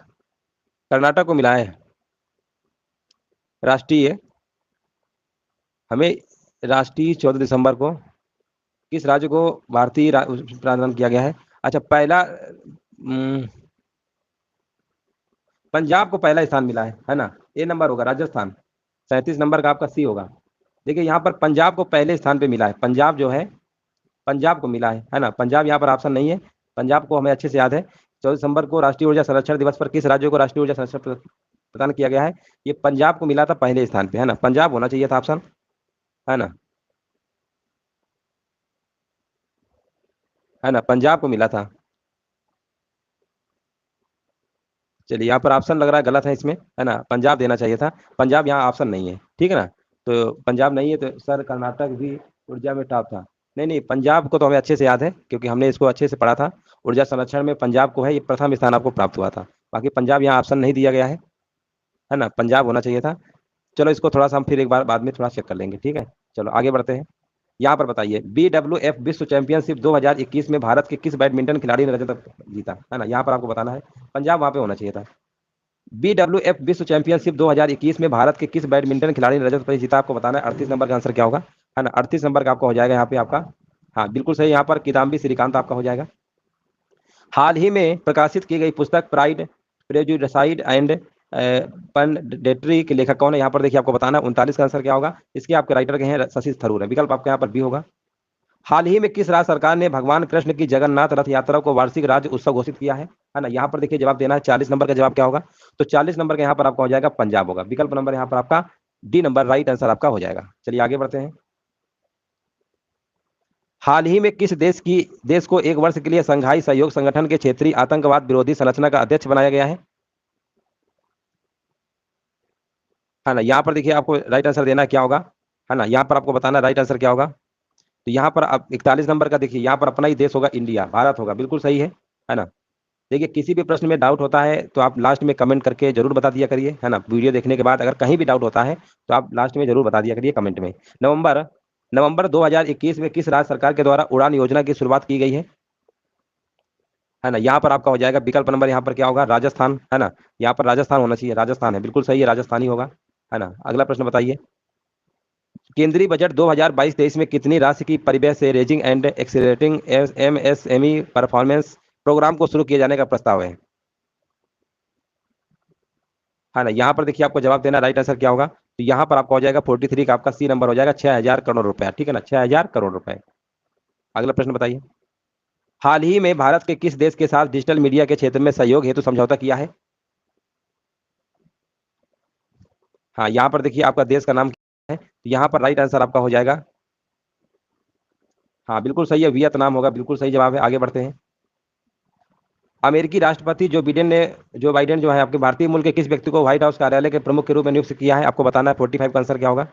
कर्नाटक को मिला है राष्ट्रीय, हमें राष्ट्रीय 14 दिसंबर को किस राज्य को भारतीय प्रदान किया गया है। अच्छा, पहला पंजाब को पहला स्थान मिला है ना। ए नंबर होगा राजस्थान, 37 नंबर का आपका सी होगा। देखिए यहाँ पर पंजाब को पहले स्थान पे मिला है, पंजाब जो है, पंजाब को मिला है ना। पंजाब यहाँ पर ऑप्शन नहीं है, पंजाब को हमें अच्छे से याद है। 14 दिसंबर को राष्ट्रीय ऊर्जा संरक्षण दिवस पर किस राज्य को राष्ट्रीय ऊर्जा संरक्षण प्रदान किया गया है। ये पंजाब को मिला था पहले स्थान पे, है ना। पंजाब होना चाहिए था ऑप्शन, है ना। है ना, पंजाब को मिला था। चलिए यहाँ पर ऑप्शन लग रहा है गलत है इसमें, है ना, पंजाब देना चाहिए था। पंजाब यहाँ ऑप्शन नहीं है, ठीक है ना। तो पंजाब नहीं है, तो सर कर्नाटक भी ऊर्जा में टॉप था। नहीं नहीं, पंजाब को तो हमें अच्छे से याद है, क्योंकि हमने इसको अच्छे से पढ़ा था। ऊर्जा संरक्षण में पंजाब को है, ये प्रथम स्थान आपको प्राप्त हुआ था। बाकी पंजाब यहाँ ऑप्शन नहीं दिया गया है ना, पंजाब होना चाहिए था। चलो इसको थोड़ा सा हम फिर एक बार बाद में थोड़ा चेक कर लेंगे, ठीक है। चलो आगे बढ़ते हैं। यहाँ पर बताइए, BWF विश्व चैंपियनशिप 2021 में भारत के किस बैडमिंटन खिलाड़ी ने रजत जीता, है ना, यहाँ पर आपको बताना है। पंजाब वहां पे होना चाहिए था। BWF विश्व चैंपियनशिप 2021 में भारत के किस बैडमिंटन खिलाड़ी ने रजत पदक जीता, आपको बताना है। 38 नंबर का आंसर क्या होगा, है ना, 38 नंबर का आपका हो जाएगा यहाँ पे आपका। हाँ बिल्कुल सही, यहाँ पर किदाम्बी श्रीकांत आपका हो जाएगा। हाल ही में प्रकाशित की गई पुस्तक प्राइड प्रेजुडिसाइड एंड पंडेटरी के लेखक कौन है, यहाँ पर देखिए आपको बताना है। 39 का आंसर क्या होगा, इसके आपके राइटर के हैं शशि थरूर है, विकल्प आपका यहाँ पर भी होगा। हाल ही में किस राज्य सरकार ने भगवान कृष्ण की जगन्नाथ रथ यात्रा को वार्षिक राज्य उत्सव घोषित किया है ना, यहाँ पर देखिए जवाब देना है। 40 नंबर का जवाब क्या होगा, तो 40 नंबर का यहाँ पर आपका हो जाएगा पंजाब होगा। विकल्प नंबर यहाँ पर आपका डी नंबर राइट आंसर आपका हो जाएगा। चलिए आगे बढ़ते हैं। हाल ही में किस देश को एक वर्ष के लिए संघाई सहयोग संगठन के क्षेत्रीय आतंकवाद विरोधी संरचना का अध्यक्ष बनाया गया है ना, यहाँ पर देखिए आपको राइट आंसर देना क्या होगा, है ना, यहाँ पर आपको बताना राइट आंसर क्या होगा। तो यहाँ पर आप 41 नंबर का देखिए, यहाँ पर अपना ही देश होगा, इंडिया, भारत होगा, बिल्कुल सही है ना। देखिए किसी भी प्रश्न में डाउट होता है तो आप लास्ट में कमेंट करके जरूर बता दिया करिए, है ना। वीडियो देखने के बाद अगर कहीं भी डाउट होता है तो आप लास्ट में जरूर बता दिया करिए कमेंट में। नवंबर नवंबर 2021 में किस राज्य सरकार के द्वारा उड़ान योजना की शुरुआत की गई है ना, यहाँ पर आपका हो जाएगा विकल्प नंबर यहाँ पर क्या होगा, राजस्थान, है ना। यहाँ पर राजस्थान होना चाहिए, राजस्थान है, बिल्कुल सही है, राजस्थानी होगा, है ना। अगला प्रश्न बताइए, केंद्रीय बजट 2022-23 में कितनी राशि की परिव्यय से raising and accelerating MSME performance programme को शुरू किए जाने का प्रस्ताव है ना। यहाँ पर देखिए आपको जवाब देना, राइट आंसर क्या होगा, तो यहाँ पर आपका हो जाएगा 43 का आपका सी नंबर हो जाएगा, 6,000 करोड़ रुपया, ठीक है ना, 6,000 करोड़ रुपए। अगला प्रश्न बताइए, हाल ही में भारत के किस देश के साथ डिजिटल मीडिया के क्षेत्र में सहयोग हेतु समझौता किया है। हाँ यहाँ पर देखिए आपका देश का नाम क्या है, तो यहाँ पर राइट आंसर आपका हो जाएगा, हाँ बिल्कुल सही है, वियतनाम होगा, बिल्कुल सही जवाब है। आगे बढ़ते हैं। अमेरिकी राष्ट्रपति जो बाइडेन जो है आपके भारतीय मूल के किस व्यक्ति को व्हाइट हाउस कार्यालय के प्रमुख के रूप में नियुक्त किया है, आपको बताना है। 45 का आंसर क्या होगा,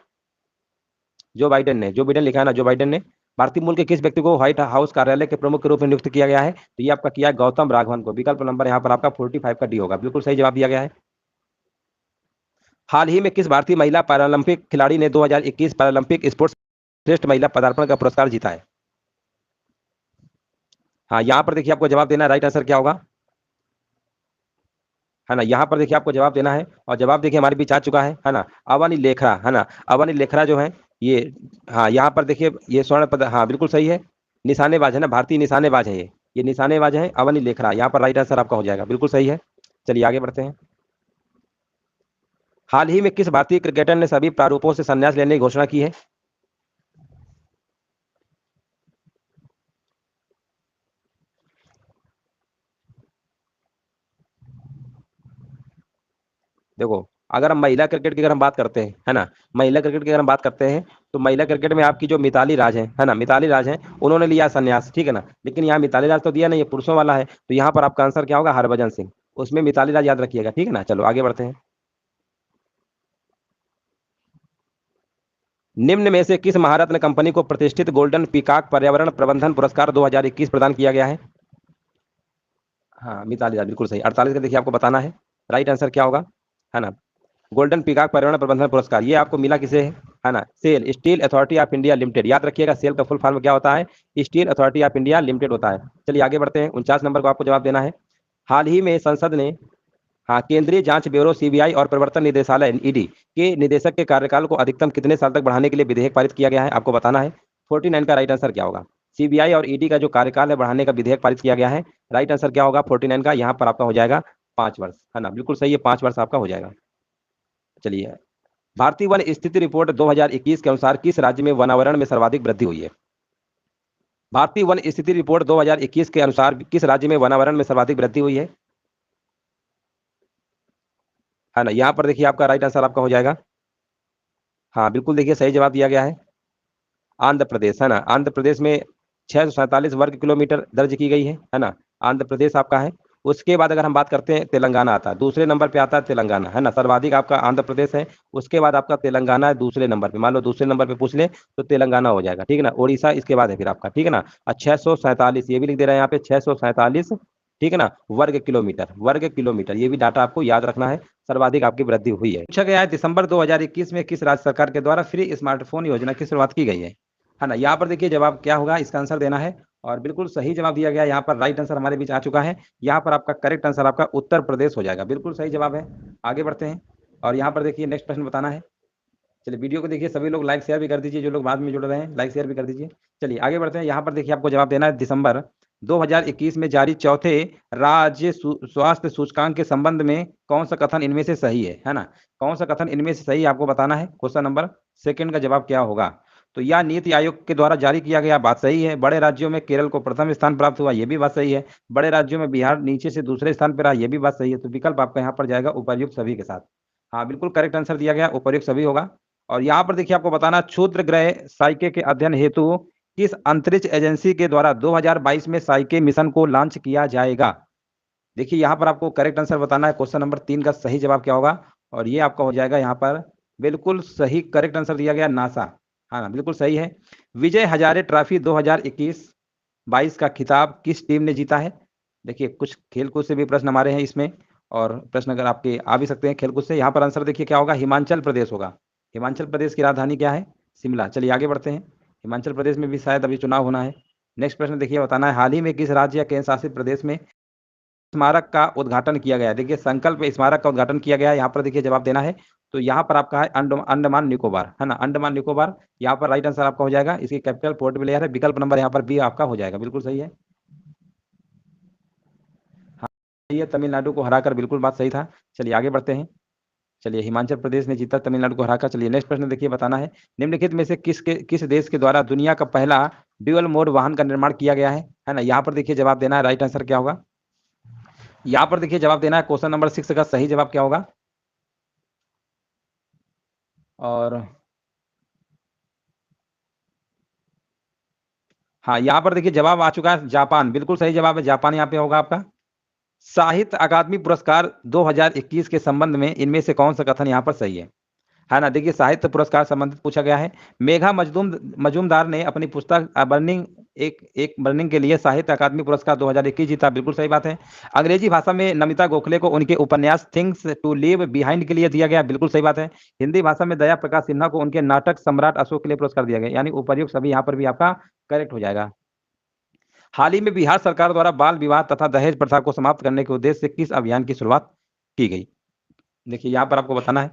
जो बाइडेन लिखा है ना, जो बाइडेन ने भारतीय मूल के किस व्यक्ति को व्हाइट हाउस कार्यालय के प्रमुख के रूप में नियुक्त किया गया है, तो ये आपका किया है गौतम राघवन को। विकल्प नंबर यहाँ पर आपका 45 का डी होगा, बिल्कुल सही जवाब दिया गया है। हाल ही में किस भारतीय महिला पैरालंपिक खिलाड़ी ने 2021 पैरालंपिक स्पोर्ट्स श्रेष्ठ महिला पदार्पण का पुरस्कार जीता हाँ यहाँ पर देखिए आपको जवाब देना है, राइट आंसर क्या होगा, है ना। यहाँ पर देखिए आपको जवाब देना है, और जवाब देखिए हमारे बीच आ चुका है ना, अवनी लेखरा, है ना। अवनी लेखरा जो है ये, हाँ यहाँ पर देखिए ये स्वर्ण पद, हाँ बिल्कुल सही है, निशानेबाज है ना, भारतीय निशानेबाज है ये निशानेबाज है अवनी लेखरा, यहाँ पर राइट आंसर आपका हो जाएगा, बिल्कुल सही है। चलिए आगे बढ़ते हैं। हाल ही में किस भारतीय क्रिकेटर ने सभी प्रारूपों से संन्यास लेने की घोषणा की है। देखो अगर हम महिला क्रिकेट की अगर हम बात करते हैं, है ना, महिला क्रिकेट की अगर हम बात करते हैं, तो महिला क्रिकेट में आपकी जो मिताली राज है ना, मिताली राज है, उन्होंने लिया संन्यास, ठीक है ना। लेकिन यहाँ मिताली राज तो दिया नहीं, ये पुरुषों वाला है, तो यहाँ पर आपका आंसर क्या होगा, हरभजन सिंह। उसमें मिताली राज याद रखिएगा, ठीक है ना। चलो आगे बढ़ते हैं। निम्न में से किस महारत्न कंपनी को प्रतिष्ठित गोल्डन पीकॉक पर्यावरण प्रबंधन पुरस्कार 2021 प्रदान किया गया है। हाँ मिताली राज बिल्कुल सही। 48 का देखिए आपको बताना है, राइट आंसर क्या होगा, है ना। गोल्डन पीकॉक पर्यावरण प्रबंधन पुरस्कार ये आपको मिला किसे है ना, SAIL steel authority of India limited, याद रखिएगा सेल का फुल फॉर्म क्या होता है, steel authority of India limited होता है। चलिए आगे बढ़ते हैं। 49 नंबर को आपको जवाब देना है। हाल ही में संसद ने, हाँ, केंद्रीय जांच ब्यूरो CBI और प्रवर्तन निदेशालय ED के निदेशक के कार्यकाल को अधिकतम कितने साल तक बढ़ाने के लिए विधेयक पारित किया गया है, आपको बताना है। 49 का राइट आंसर क्या होगा, CBI और ED का जो कार्यकाल है बढ़ाने का विधेयक पारित किया गया है, राइट आंसर क्या होगा 49 का, यहाँ पर आपका हो जाएगा 5 वर्ष, है ना, बिल्कुल सही है, 5 वर्ष आपका हो जाएगा। चलिए, भारतीय वन स्थिति रिपोर्ट 2021 के अनुसार किस राज्य में वनावरण में सर्वाधिक वृद्धि हुई है। भारतीय वन स्थिति रिपोर्ट 2021 के अनुसार किस राज्य में वनावरण में सर्वाधिक वृद्धि हुई है ना। यहाँ पर देखिए आपका राइट आंसर आपका हो जाएगा, हाँ बिल्कुल देखिए सही जवाब दिया गया है, आंध्र प्रदेश, है ना। आंध्र प्रदेश में 647 वर्ग किलोमीटर दर्ज की गई है ना। आंध्र प्रदेश आपका है। उसके बाद अगर हम बात करते हैं, तेलंगाना आता है दूसरे नंबर पे, आता है तेलंगाना, है ना। सर्वाधिक आपका आंध्र प्रदेश है, उसके बाद आपका तेलंगाना है दूसरे नंबर पे। मान लो दूसरे नंबर पे पूछ ले तो तेलंगाना हो जाएगा, ठीक है ना। उड़ीसा इसके बाद है फिर आपका, ठीक है ना। और 647, ये भी लिख दे रहे हैं यहाँ पे, 647, ठीक है ना, वर्ग किलोमीटर, ये भी डाटा आपको याद रखना है। सर्वाधिक आपकी वृद्धि हुई है। पूछा गया है दिसंबर 2021 में किस राज्य सरकार के द्वारा फ्री स्मार्टफोन योजना की शुरुआत की गई है ना। यहाँ पर देखिए जवाब क्या होगा, इसका आंसर देना है और बिल्कुल सही जवाब दिया गया। यहाँ पर राइट आंसर हमारे बीच आ चुका है। यहाँ पर आपका करेक्ट आंसर आपका उत्तर प्रदेश हो जाएगा, बिल्कुल सही जवाब है। आगे बढ़ते हैं और यहाँ पर देखिए नेक्स्ट प्रश्न बताना है। चलिए वीडियो को देखिए, सभी लोग लाइक शेयर भी कर दीजिए, जो लोग बाद में जुड़ रहे हैं लाइक शेयर भी कर दीजिए। चलिए आगे बढ़ते हैं। यहाँ पर देखिए आपको जवाब देना है, दिसंबर 2021 में जारी चौथे राज्य स्वास्थ्य सूचकांक के संबंध में कौन सा कथन इनमें से सही है ना। कौन सा कथन इनमें से सही है आपको बताना है। क्वेश्चन नंबर सेकंड का जवाब क्या होगा। तो यह नीति आयोग के द्वारा जारी किया गया, बात सही है। बड़े राज्यों में केरल को प्रथम स्थान प्राप्त हुआ, ये भी बात सही है। बड़े राज्यों में बिहार नीचे से दूसरे स्थान पर रहा, ये भी बात सही है। तो विकल्प आपका यहाँ पर जाएगा उपर्युक्त सभी के साथ। हाँ बिल्कुल करेक्ट आंसर दिया गया, उपर्युक्त सभी होगा। और यहाँ पर देखिए आपको बताना, क्षुद्र ग्रह साइके के अध्ययन हेतु किस अंतरिक्ष एजेंसी के द्वारा 2022 में साइके मिशन को लॉन्च किया जाएगा। देखिए यहाँ पर आपको करेक्ट आंसर बताना है। क्वेश्चन नंबर 3 का सही जवाब क्या होगा, और ये आपका हो जाएगा यहाँ पर बिल्कुल सही करेक्ट आंसर दिया गया, नासा। हाँ ना, बिल्कुल सही है। विजय हजारे ट्रॉफी 2021-22 का खिताब किस टीम ने जीता है। देखिए कुछ खेलकूद से भी प्रश्न हमारे हैं इसमें, और प्रश्न अगर आपके आ भी सकते हैं खेलकूद से। यहाँ पर आंसर देखिए क्या होगा, हिमाचल प्रदेश होगा। हिमाचल प्रदेश की राजधानी क्या है, शिमला। चलिए आगे बढ़ते हैं। हिमाचल प्रदेश में भी शायद अभी चुनाव होना है। नेक्स्ट प्रश्न देखिए बताना है, हाल ही में किस राज्य या केंद्र शासित प्रदेश में स्मारक का उद्घाटन किया गया है। देखिए संकल्प स्मारक का उद्घाटन किया गया है, यहाँ पर देखिए जवाब देना है। तो यहाँ पर आपका है अंडमान निकोबार, है ना, अंडमान निकोबार। यहाँ पर राइट आंसर आपका हो जाएगा। इसकी कैपिटल पोर्ट ब्लेयर है। विकल्प नंबर यहाँ पर बी आपका हो जाएगा, बिल्कुल सही है। हाँ ये तमिलनाडु को हराकर, बिल्कुल बात सही था। चलिए आगे बढ़ते हैं। चलिए हिमाचल प्रदेश ने जीता तमिलनाडु को हराकर। चलिए नेक्स्ट प्रश्न देखिए बताना है, निम्नलिखित में से किस देश के द्वारा दुनिया का पहला ड्यूअल मोड वाहन का निर्माण किया गया है ना। यहाँ पर देखिए जवाब देना है, राइट आंसर क्या होगा। यहाँ पर देखिए जवाब देना है, क्वेश्चन नंबर 6 का सही जवाब क्या होगा। और हाँ यहाँ पर देखिए जवाब आ चुका है, जापान। बिल्कुल सही जवाब है, जापान यहाँ पे होगा आपका। साहित्य अकादमी पुरस्कार 2021 के संबंध में इनमें से कौन सा कथन यहाँ पर सही है ना। देखिए साहित्य पुरस्कार संबंधित पूछा गया है। मेघा मजूमदार ने अपनी पुस्तक बर्निंग एक एक बर्निंग के लिए साहित्य अकादमी पुरस्कार 2021 जीता, बिल्कुल सही बात है। अंग्रेजी भाषा में नमिता गोखले को उनके उपन्यास थिंग्स टू लीव बिहाइंड के लिए दिया गया, बिल्कुल सही बात है। हिंदी भाषा में दया प्रकाश सिन्हा को उनके नाटक सम्राट अशोक के लिए पुरस्कार दिया गया, यानी उपर्युक्त सभी यहाँ पर भी आपका करेक्ट हो जाएगा। हाल ही में बिहार सरकार द्वारा बाल विवाह तथा दहेज प्रथा को समाप्त करने के उद्देश्य से किस अभियान की शुरुआत की गई। देखिए यहाँ पर आपको बताना है,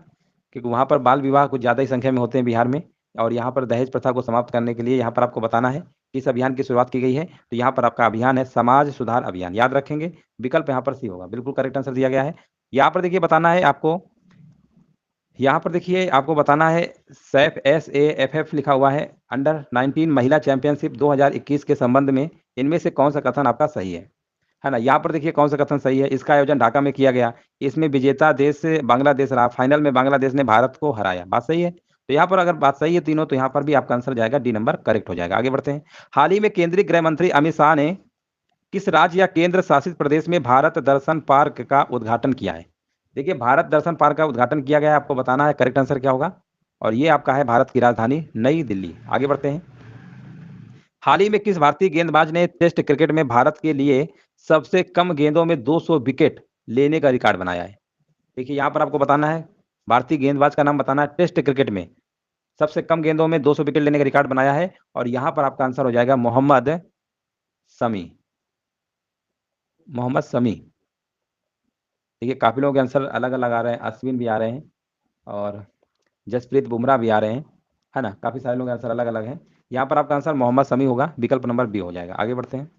क्योंकि वहाँ पर बाल विवाह कुछ ज़्यादा ही संख्या में होते हैं बिहार में, और यहाँ पर दहेज प्रथा को समाप्त करने के लिए यहाँ पर आपको बताना है किस अभियान की शुरुआत की गई है। तो यहाँ पर आपका अभियान है समाज सुधार अभियान, याद रखेंगे। विकल्प यहाँ पर सी होगा, बिल्कुल करेक्ट आंसर दिया गया है। यहाँ पर देखिए बताना है आपको, यहाँ पर देखिए आपको बताना है, सैफ SAFF लिखा हुआ है, अंडर 19 महिला चैंपियनशिप 2021 के संबंध में इनमें से कौन सा कथन आपका सही है ना। यहाँ पर देखिए कौन सा कथन सही है। इसका आयोजन ढाका में किया गया, इसमें विजेता देश बांग्लादेश रहा, फाइनल में बांग्लादेश ने भारत को हराया, बात सही है। तो यहाँ पर अगर बात सही है तीनों, तो यहाँ पर भी आपका आंसर जाएगा डी नंबर, करेक्ट हो जाएगा। आगे बढ़ते हैं। हाल ही में केंद्रीय गृह मंत्री अमित शाह ने किस राज्य या केंद्र शासित प्रदेश में भारत दर्शन पार्क का उद्घाटन किया है। देखिए भारत दर्शन पार्क का उद्घाटन किया गया है, आपको बताना है करेक्ट आंसर क्या होगा, और ये आपका है भारत की राजधानी नई दिल्ली। आगे बढ़ते हैं। हाल ही में किस भारतीय गेंदबाज ने टेस्ट क्रिकेट में भारत के लिए सबसे कम गेंदों में 200 विकेट लेने का रिकॉर्ड बनाया है। देखिए यहाँ पर आपको बताना है, भारतीय गेंदबाज का नाम बताना है टेस्ट क्रिकेट में सबसे कम गेंदों में 200 विकेट लेने का रिकॉर्ड बनाया है, और यहाँ पर आपका आंसर हो जाएगा मोहम्मद शमी। मोहम्मद शमी। देखिए काफी लोगों के आंसर अलग अलग आ रहे हैं, अश्विन भी आ रहे हैं और जसप्रीत बुमराह भी आ रहे हैं, है ना। काफी सारे लोग आंसर अलग अलग हैं। यहाँ पर आपका आंसर मोहम्मद शमी होगा, विकल्प नंबर बी हो जाएगा। आगे बढ़ते हैं।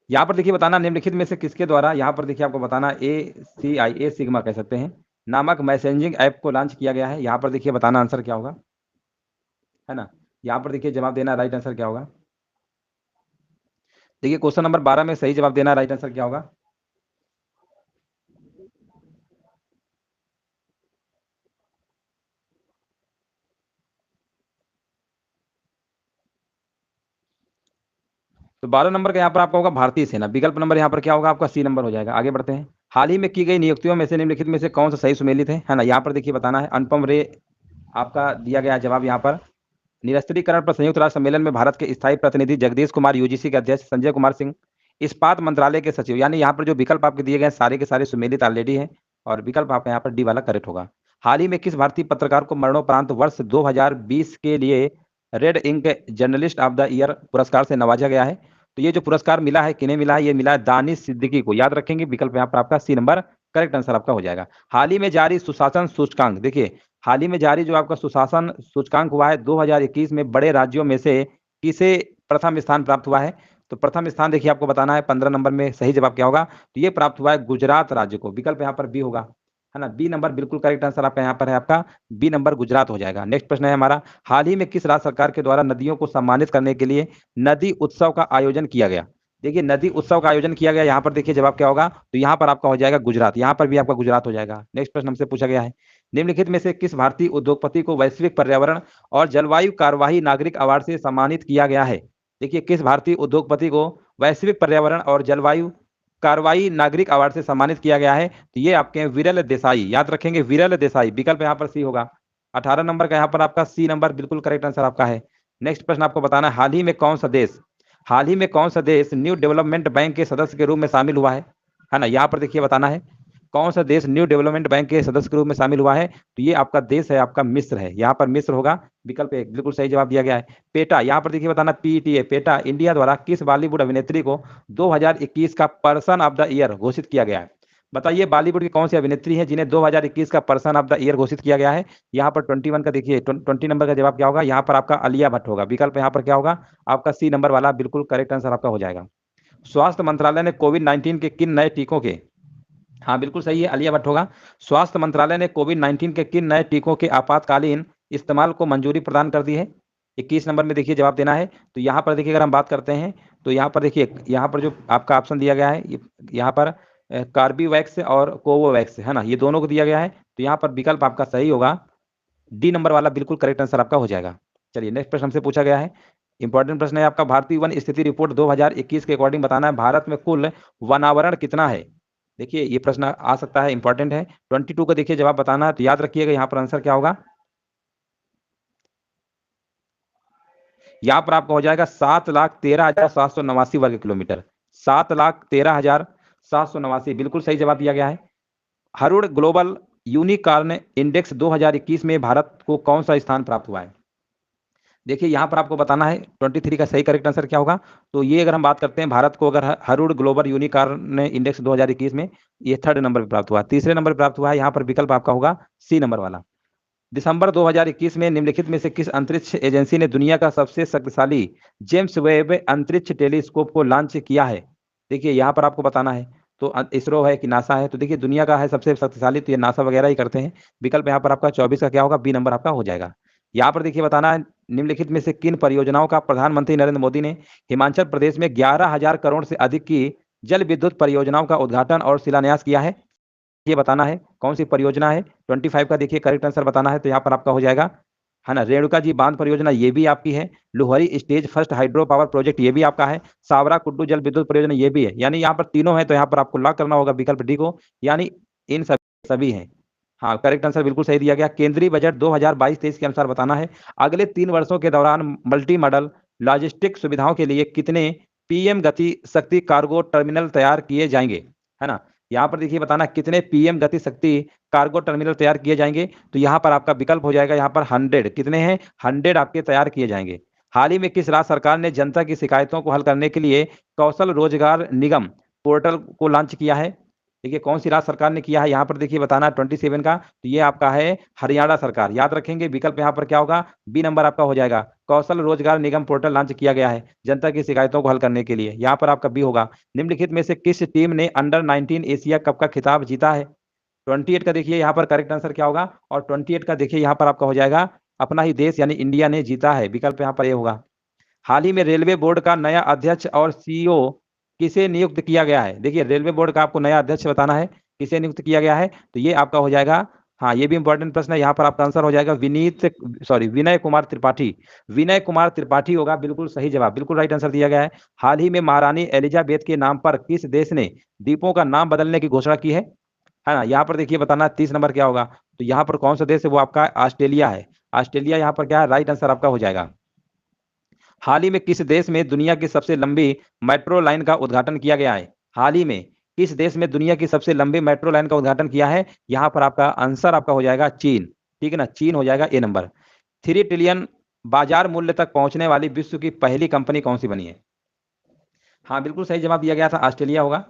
यहाँ पर देखिए बताना, निम्नलिखित में से किसके द्वारा, यहाँ पर देखिए आपको बताना ACI सिग्मा कह सकते हैं नामक मैसेजिंग ऐप को लॉन्च किया गया है। यहाँ पर देखिए बताना आंसर क्या होगा, है ना। यहाँ पर देखिए जवाब देना, राइट आंसर क्या होगा। देखिए क्वेश्चन नंबर 12 में सही जवाब देना, राइट आंसर क्या होगा। तो 12 नंबर का यहाँ पर आपका होगा भारतीय सेना। विकल्प नंबर यहाँ पर क्या होगा आपका सी नंबर हो जाएगा। आगे बढ़ते हैं। हाल ही में की गई नियुक्तियों में से निम्नलिखित में से कौन सा सही सुमेलित है ना। यहाँ पर देखिए बताना है। अनुपम रे आपका दिया गया जवाब यहाँ पर। निरस्त्रीकरण पर संयुक्त राष्ट्र सम्मेलन में भारत के स्थायी प्रतिनिधि जगदीश कुमार, यूजीसी के अध्यक्ष संजय कुमार सिंह, इस्पात मंत्रालय के सचिव। यानी यहाँ पर जो विकल्प आपके दिए गए सारे के सारे सुमेलित ऑलरेडी हैं और विकल्प आपका यहाँ पर डी वाला करेक्ट होगा। हाल ही में किस भारतीय पत्रकार को मरणोपरांत वर्ष 2020 के लिए red ink journalist of the year पुरस्कार से नवाजा गया है। तो ये जो पुरस्कार मिला है किन्हें मिला है, ये मिला है दानिश सिद्दीकी को। याद रखेंगे विकल्प यहाँ पर आपका सी नंबर करेक्ट आंसर आपका हो जाएगा। हाल ही में जारी सुशासन सूचकांक, देखिए हाल ही में जारी जो आपका सुशासन सूचकांक हुआ है 2021 में बड़े राज्यों में से किसे प्रथम स्थान प्राप्त हुआ है। तो प्रथम स्थान देखिए आपको बताना है 15 नंबर में सही जवाब क्या होगा। तो ये प्राप्त हुआ है गुजरात राज्य को। विकल्प यहाँ पर बी होगा, है ना। बी नंबर बिल्कुल करेक्ट आंसर आपका यहाँ पर है, आपका बी नंबर गुजरात हो जाएगा। नेक्स्ट प्रश्न है हमारा। हाल ही में किस राज्य सरकार के द्वारा नदियों को सम्मानित करने के लिए नदी उत्सव का आयोजन किया गया। देखिए नदी उत्सव का आयोजन किया गया, यहाँ पर देखिए जवाब क्या होगा। तो यहाँ पर आपका हो जाएगा गुजरात। यहाँ पर भी आपका गुजरात हो जाएगा। नेक्स्ट प्रश्न हमसे पूछा गया है। निम्नलिखित में से किस भारतीय उद्योगपति को वैश्विक पर्यावरण और जलवायु कार्यवाही नागरिक अवार्ड से सम्मानित किया गया है। देखिए किस भारतीय उद्योगपति को वैश्विक पर्यावरण और जलवायु कार्रवाई नागरिक अवार्ड से सम्मानित किया गया है। तो ये आपके विरल देसाई। याद रखेंगे विरल देसाई। विकल्प यहाँ पर सी होगा। 18 नंबर का यहाँ पर आपका सी नंबर बिल्कुल करेक्ट आंसर आपका है। नेक्स्ट प्रश्न आपको बताना है। हाल ही में कौन सा देश न्यू डेवलपमेंट बैंक के सदस्य के रूप में शामिल हुआ है ना। यहाँ पर देखिए बताना है कौन सा देश न्यू डेवलपमेंट बैंक के सदस्य के रूप में शामिल हुआ है। तो ये आपका देश है आपका मिस्र है। यहाँ पर मिस्र होगा। विकल्प एक बिल्कुल सही जवाब दिया गया है। पेटा, यहाँ पर देखिए बताना पीटीए पेटा इंडिया द्वारा किस बॉलीवुड अभिनेत्री को 2021 का पर्सन ऑफ द ईयर घोषित किया गया है। बताइए बॉलीवुड की कौन सी अभिनेत्री है जिन्हें 2021 का पर्सन ऑफ द ईयर घोषित किया गया है। यहाँ पर 21 का देखिए 20 नंबर का जवाब क्या होगा। यहाँ पर आपका आलिया भट्ट होगा। विकल्प यहाँ पर क्या होगा आपका सी नंबर वाला बिल्कुल करेक्ट आंसर आपका हो जाएगा। स्वास्थ्य मंत्रालय ने कोविड-19 के किन नए टीकों के, हाँ बिल्कुल सही है आलिया भट्ट होगा। स्वास्थ्य मंत्रालय ने कोविड-19 के किन नए टीकों के आपातकालीन इस्तेमाल को मंजूरी प्रदान कर दी है। 21 नंबर में देखिए जवाब देना है। तो यहाँ पर देखिए अगर हम बात करते हैं तो यहाँ पर देखिए यहाँ पर जो आपका ऑप्शन दिया गया है यहाँ पर कार्बीवैक्स और कोवोवैक्स है ना, ये दोनों को दिया गया है। तो यहाँ पर विकल्प आपका सही होगा डी नंबर वाला बिल्कुल करेक्ट आंसर आपका हो जाएगा। चलिए नेक्स्ट प्रश्न हमसे पूछा गया है। इंपॉर्टेंट प्रश्न है आपका। भारतीय वन स्थिति रिपोर्ट 2021 के अकॉर्डिंग बताना है भारत में कुल वनावरण कितना है। देखिए ये प्रश्न आ सकता है, इंपॉर्टेंट है। 22 का देखिए जवाब बताना है। तो याद रखिएगा यहाँ पर आंसर क्या होगा। यहाँ पर आपका हो जाएगा 7,13,789 वर्ग किलोमीटर। 7,13,789 बिल्कुल सही जवाब दिया गया है। हरुड़ ग्लोबल यूनिकॉर्न इंडेक्स 2021 में भारत को कौन सा स्थान प्राप्त हुआ है। देखिए यहाँ पर आपको बताना है 23 का सही करेक्ट आंसर क्या होगा। तो ये अगर हम बात करते हैं भारत को अगर हरुड़ ग्लोबल यूनिकॉर्न इंडेक्स 2021 में ये 3rd नंबर पर प्राप्त हुआ, 3रे नंबर पर प्राप्त हुआ है। यहाँ पर विकल्प आपका होगा सी नंबर वाला। दिसंबर 2021 में निम्नलिखित में से किस अंतरिक्ष एजेंसी ने दुनिया का सबसे शक्तिशाली जेम्स वेब अंतरिक्ष टेलीस्कोप को लॉन्च किया है। देखिए यहाँ पर आपको बताना है तो इसरो है कि नासा है। तो देखिए दुनिया का है सबसे शक्तिशाली तो ये नासा वगैरह ही करते हैं। विकल्प यहाँ पर आपका 24 का क्या होगा बी नंबर आपका हो जाएगा। यहाँ पर देखिए बताना है निम्नलिखित में से किन परियोजनाओं का प्रधानमंत्री नरेंद्र मोदी ने हिमाचल प्रदेश में 11,000 करोड़ से अधिक की जल विद्युत परियोजनाओं का उद्घाटन और शिलान्यास किया है। ये बताना है कौन सी परियोजना है। 25 का देखिए करेक्ट आंसर बताना है। तो यहाँ पर आपका हो जाएगा है ना रेणुका जी बांध परियोजना, ये भी आपकी है। Lohri stage first hydro power project ये भी आपका है। सावरा कुड्डू जल विद्युत परियोजना ये भी है। यानी यहाँ पर तीनों है। तो यहाँ पर आपको लॉक करना होगा विकल्प डी को, यानी इन सभी हैं। हाँ करेक्ट आंसर बिल्कुल सही दिया गया। केंद्रीय बजट 2022-23 के अनुसार बताना है अगले 3 वर्षों के दौरान मल्टी मॉडल लॉजिस्टिक सुविधाओं के लिए कितने पीएम गति शक्ति कार्गो टर्मिनल तैयार किए जाएंगे, है ना। यहाँ पर देखिए बताना कितने पीएम गति शक्ति कार्गो टर्मिनल तैयार किए जाएंगे। तो यहाँ पर आपका विकल्प हो जाएगा यहाँ पर 100। कितने हैं 100 आपके तैयार किए जाएंगे। हाल ही में किस राज्य सरकार ने जनता की शिकायतों को हल करने के लिए कौशल रोजगार निगम पोर्टल को लॉन्च किया है। देखिए कौन सी राज्य सरकार ने किया है यहाँ पर देखिए बताना 27 का। तो ये आपका है हरियाणा सरकार। याद रखेंगे विकल्प यहाँ पर क्या होगा बी नंबर आपका हो जाएगा। कौशल रोजगार निगम पोर्टल लॉन्च किया गया है जनता की शिकायतों को हल करने के लिए। यहाँ पर आपका बी होगा। निम्नलिखित में से किस टीम ने अंडर-19 एशिया कप का खिताब जीता है। 28 का देखिए यहाँ पर करेक्ट आंसर क्या होगा। और 28 का देखिए यहाँ पर आपका हो जाएगा अपना ही देश यानी इंडिया ने जीता है। विकल्प यहाँ पर ये होगा। हाल ही में रेलवे बोर्ड का नया अध्यक्ष और सीईओ किसे नियुक्त किया गया है। देखिए रेलवे बोर्ड का आपको नया अध्यक्ष बताना है किसे नियुक्त किया गया है। तो ये आपका हो जाएगा हाँ, ये भी इंपॉर्टेंट प्रश्न है। यहाँ पर आपका आंसर हो जाएगा विनय कुमार त्रिपाठी। विनय कुमार त्रिपाठी होगा बिल्कुल सही जवाब, बिल्कुल राइट आंसर दिया गया है। हाल ही में महारानी एलिजाबेथ के नाम पर किस देश ने द्वीपों का नाम बदलने की घोषणा की है ना। यहाँ पर देखिए बताना 30 नंबर क्या होगा। तो यहाँ पर कौन सा देश है, वो आपका ऑस्ट्रेलिया है। ऑस्ट्रेलिया यहाँ पर क्या है, राइट आंसर आपका हो जाएगा। हाल ही में किस देश में दुनिया की सबसे लंबी मेट्रो लाइन का उद्घाटन किया गया है। हाल ही में किस देश में दुनिया की सबसे लंबी मेट्रो लाइन का उद्घाटन किया है। यहाँ पर आपका आंसर आपका हो जाएगा चीन। ठीक है ना, चीन हो जाएगा ए नंबर। 3 ट्रिलियन बाजार मूल्य तक पहुंचने वाली विश्व की पहली कंपनी कौन सी बनी है। हाँ, बिल्कुल सही जवाब दिया गया था, ऑस्ट्रेलिया होगा।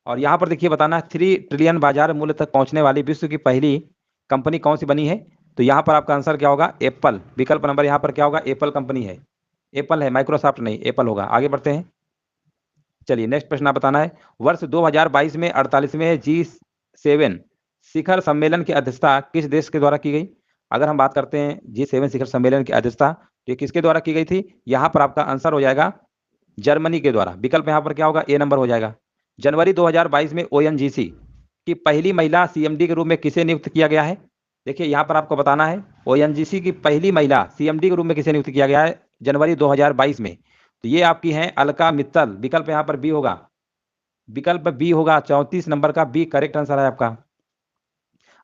और यहाँ पर देखिए बताना 3 ट्रिलियन बाजार मूल्य तक पहुंचने वाली विश्व की पहली कंपनी कौन सी बनी है। तो यहाँ पर आपका आंसर क्या होगा, एप्पल। विकल्प नंबर यहाँ पर क्या होगा, एप्पल कंपनी है। एप्पल है, माइक्रोसॉफ्ट नहीं, एप्पल होगा। आगे बढ़ते हैं। चलिए नेक्स्ट प्रश्न आप बताना है। वर्ष 2022 में 48वें G7 शिखर सम्मेलन की अध्यक्षता किस देश के द्वारा की गई। अगर हम बात करते हैं G7 शिखर सम्मेलन की अध्यक्षता, तो ये किसके द्वारा की गई थी। यहाँ पर आपका आंसर हो जाएगा जर्मनी के द्वारा। विकल्प यहाँ पर क्या होगा, ए नंबर हो जाएगा। जनवरी 2022 में ONGC की पहली महिला CMD के रूप में किसे नियुक्त किया गया है। देखिए यहाँ पर आपको बताना है ONGC की पहली महिला CMD के रूप में किसे नियुक्त किया गया है जनवरी 2022 में। तो ये आपकी हैं अलका मित्तल। विकल्प यहाँ पर बी होगा, विकल्प बी होगा। 34 नंबर का बी करेक्ट आंसर है आपका।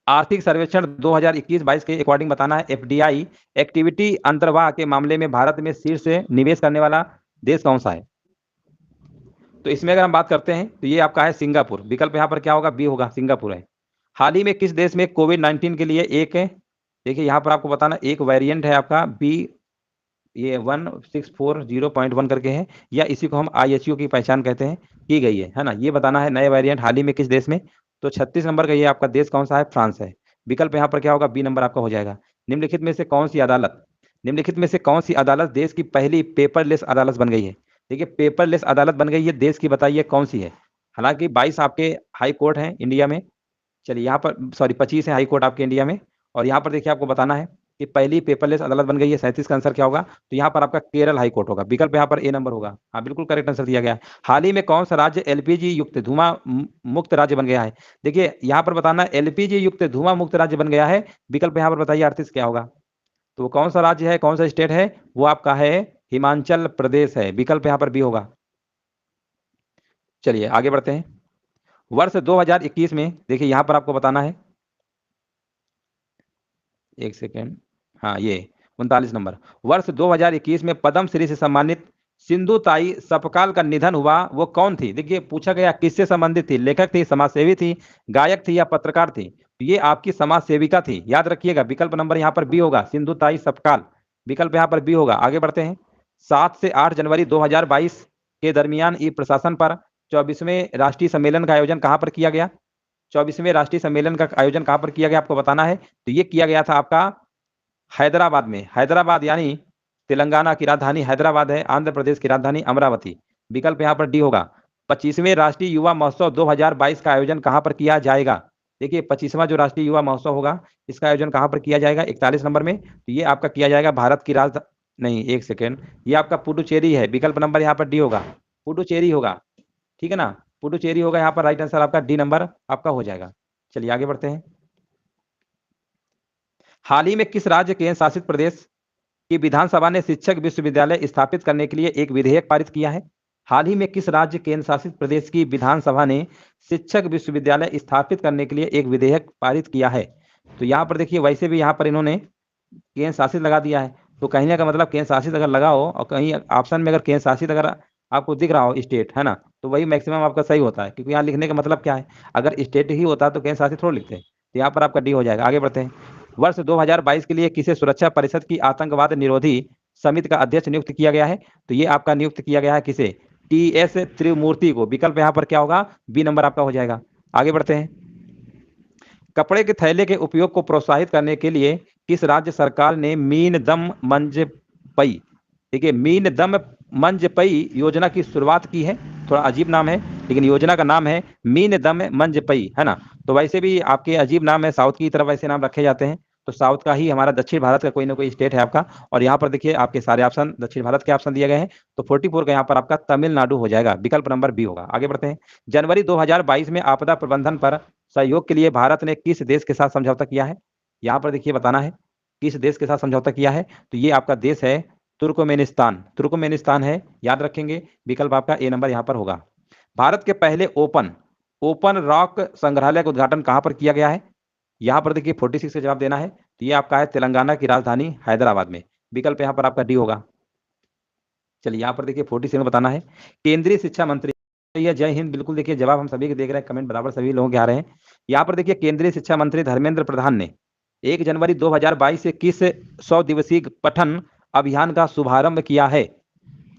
आर्थिक सर्वेक्षण 2021-22 के अकॉर्डिंग बताना है FDI एक्टिविटी अंतर्वाह के मामले में भारत में शीर्ष निवेश करने वाला देश कौन सा है। तो इसमें अगर हम बात करते हैं तो ये आपका है सिंगापुर। विकल्प यहाँ पर क्या होगा, बी होगा, सिंगापुर है। हाल ही में किस देश में कोविड-19 के लिए एक, देखिए यहाँ पर आपको बताना एक वेरिएंट है आपका बी, ये 1640.1 करके है, या इसी को हम ISU की पहचान कहते हैं, की गई है ना। ये बताना है नए वेरिएंट हाल ही में किस देश में। तो 36 नंबर का ये आपका देश कौन सा है, फ्रांस है। विकल्प यहाँ पर क्या होगा, बी नंबर आपका हो जाएगा। निम्नलिखित में से कौन सी अदालत, निम्नलिखित में से कौन सी अदालत देश की पहली पेपरलेस अदालत बन गई है। देखिए पेपरलेस अदालत बन गई है देश की, बताइए कौन सी है। हालांकि 22 आपके हाई कोर्ट हैं इंडिया में। चलिए यहाँ पर 25 है हाई कोर्ट आपके इंडिया में। और यहाँ पर देखिए आपको बताना है कि पहली पेपरलेस अदालत बन गई है। 37 का आंसर क्या होगा, तो यहाँ पर आपका केरल हाई कोर्ट होगा। विकल्प यहाँ पर ए नंबर होगा। हाँ, बिल्कुल करेक्ट आंसर दिया गया है। हाल ही में कौन सा राज्य LPG युक्त धुआं मुक्त राज्य बन गया है। देखिए यहाँ पर बताना LPG युक्त धुआं मुक्त राज्य बन गया है। विकल्प यहाँ पर बताइए 38 क्या होगा। तो कौन सा राज्य है, कौन सा स्टेट है, वो आपका है हिमाचल प्रदेश है। विकल्प यहाँ पर बी होगा। चलिए आगे बढ़ते हैं। वर्ष 2021 में देखिए यहाँ पर आपको बताना है, एक सेकेंड, हाँ ये 39 नंबर। वर्ष 2021 में पद्म श्री से सम्मानित सिंधु ताई सपकाल का निधन हुआ, वो कौन थी। देखिए पूछा गया किससे संबंधित थी, लेखक थी, समाजसेवी थी, गायक थी या पत्रकार थी। तो ये आपकी समाज सेविका थी, याद रखिएगा। विकल्प नंबर यहाँ पर बी होगा, सिंधु ताई सपकाल। विकल्प यहाँ पर बी होगा। आगे बढ़ते हैं। 7 से 8 जनवरी 2022 के दरमियान ई प्रशासन पर 24वें राष्ट्रीय सम्मेलन का आयोजन कहाँ पर किया गया। 24वें राष्ट्रीय सम्मेलन का आयोजन कहाँ पर किया गया आपको बताना है। तो ये किया गया था आपका हैदराबाद में। हैदराबाद यानी तेलंगाना की राजधानी हैदराबाद है, आंध्र प्रदेश की राजधानी अमरावती। विकल्प यहाँ पर डी होगा। 25वें राष्ट्रीय युवा महोत्सव 2022 का आयोजन कहाँ पर किया जाएगा। देखिए 25वां जो राष्ट्रीय युवा महोत्सव होगा, इसका आयोजन कहाँ पर किया जाएगा 41 नंबर में। तो ये आपका किया जाएगा भारत की राजधानी, नहीं एक सेकेंड, ये आपका पुडुचेरी है। विकल्प नंबर यहाँ पर डी होगा, पुडुचेरी होगा। ठीक है ना, पुडुचेरी होगा यहाँ पर। राइट आंसर आपका डी नंबर आपका हो जाएगा। चलिए आगे बढ़ते हैं। हाल ही में किस राज्य केंद्र शासित प्रदेश की विधानसभा ने शिक्षक विश्वविद्यालय स्थापित करने के लिए एक विधेयक पारित किया है। हाल ही में किस राज्य केंद्र शासित प्रदेश की विधानसभा ने शिक्षक विश्वविद्यालय स्थापित करने के लिए एक विधेयक पारित किया है। तो यहाँ पर देखिए वैसे भी यहाँ पर इन्होंने केंद्र शासित लगा दिया है। तो कहने का मतलब केंद्र शासित अगर लगा हो और कहीं ऑप्शन में अगर केंद्र शासित अगर आपको दिख रहा हो स्टेट, है ना, तो वही मैक्सिमम आपका सही होता है। क्योंकि यहाँ लिखने का मतलब क्या है, अगर स्टेट ही होता तो केंद्र शासित थोड़ा लिखते हैं। तो यहाँ पर आपका डी हो जाएगा। आगे बढ़ते हैं। वर्ष 2022 के लिए किसे सुरक्षा परिषद की आतंकवाद निरोधी समिति का अध्यक्ष नियुक्त किया गया है। तो ये आपका नियुक्त किया गया है किसे, TS त्रिमूर्ति को। विकल्प यहाँ पर क्या होगा, बी नंबर आपका हो जाएगा। आगे बढ़ते हैं। कपड़े के थैले के उपयोग को प्रोत्साहित करने के लिए किस राज्य सरकार ने मीन दम मंजपई, देखिए मीन दम मंजपई योजना की शुरुआत की है। थोड़ा अजीब नाम है, लेकिन योजना का नाम है मीन दम मंजपई, है ना। तो वैसे भी आपके अजीब नाम है, साउथ की तरफ वैसे नाम रखे जाते हैं। तो साउथ का ही हमारा दक्षिण भारत का कोई ना कोई स्टेट है आपका। और यहाँ पर देखिए आपके सारे ऑप्शन दक्षिण भारत के ऑप्शन दिए गए हैं। तो 44 का यहाँ पर आपका तमिलनाडु हो जाएगा। विकल्प नंबर बी होगा। आगे बढ़ते हैं। जनवरी 2022 में आपदा प्रबंधन पर सहयोग के लिए भारत ने किस देश के साथ समझौता किया है। यहाँ पर देखिए बताना है किस देश के साथ समझौता किया है, तो ये आपका देश है तुर्कमेनिस्तान। तुर्कमेनिस्तान है, याद रखेंगे। विकल्प आपका ए नंबर यहाँ पर होगा। भारत के पहले ओपन रॉक संग्रहालय का उद्घाटन कहाँ पर किया गया है? यहाँ पर देखिए 46 का जवाब देना है, तो ये आपका है तेलंगाना की राजधानी हैदराबाद में। विकल्प यहाँ पर आपका डी होगा। चलिए यहाँ पर देखिए 47 बताना है। केंद्रीय शिक्षा मंत्री, ये जय हिंद, बिल्कुल देखिए जवाब हम सभी के देख रहे हैं, कमेंट बराबर सभी लोगों के आ रहे हैं। यहाँ पर देखिए केंद्रीय शिक्षा मंत्री धर्मेंद्र प्रधान ने 1 जनवरी 2022 से किस 100 दिवसीय पठन अभियान का शुभारंभ किया है?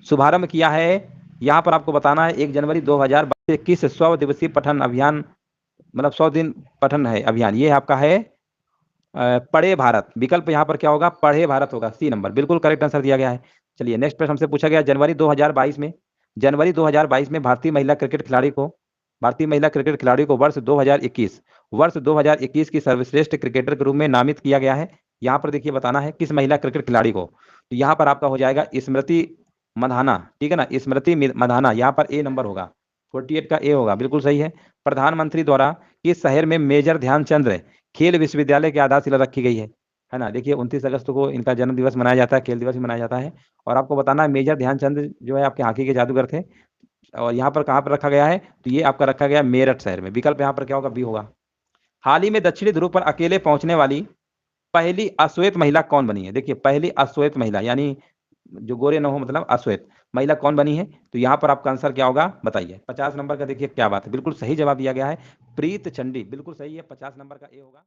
शुभारंभ किया है, यहाँ पर आपको बताना है 1 जनवरी 2022 से किस 100 दिवसीय पठन अभियान, मतलब 100 दिन पठन है अभियान, ये आपका है पढ़े भारत। विकल्प यहाँ पर क्या होगा? पढ़े भारत होगा, सी नंबर, बिल्कुल करेक्ट आंसर दिया गया है। चलिए नेक्स्ट प्रश्न हमसे पूछा गया जनवरी 2022 में भारतीय महिला क्रिकेट खिलाड़ी को वर्ष 2021 की सर्वश्रेष्ठ क्रिकेटर के रूप में नामित किया गया है। यहाँ पर देखिए बताना है किस महिला क्रिकेट खिलाड़ी को, तो यहाँ पर आपका हो जाएगा स्मृति मंधाना, ठीक है ना, स्मृति मंधाना, यहाँ पर ए नंबर होगा, 48 का ए होगा, बिल्कुल सही है। प्रधानमंत्री द्वारा किस शहर में मेजर ध्यानचंद खेल विश्वविद्यालय की आधारशिला रखी गई है ना? देखिए 29 अगस्त को इनका जन्म दिवस मनाया जाता है, खेल दिवस भी मनाया जाता है। और आपको बताना है मेजर ध्यानचंद जो है आपके हॉकी के जादूगर थे, और यहाँ पर कहाँ पर रखा गया है? तो ये आपका रखा गया मेरठ शहर में। विकल्प यहाँ पर क्या होगा? बी होगा। हाल ही में दक्षिणी ध्रुव पर अकेले पहुंचने वाली पहली अश्वेत महिला कौन बनी है? देखिए पहली अश्वेत महिला, यानी जो गोरे न हो, मतलब अश्वेत महिला कौन बनी है? तो यहाँ पर आपका आंसर क्या होगा बताइए। 50 नंबर का देखिए क्या बात है, बिल्कुल सही जवाब दिया गया है, प्रीत चंडी, बिल्कुल सही है, 50 नंबर का ए होगा।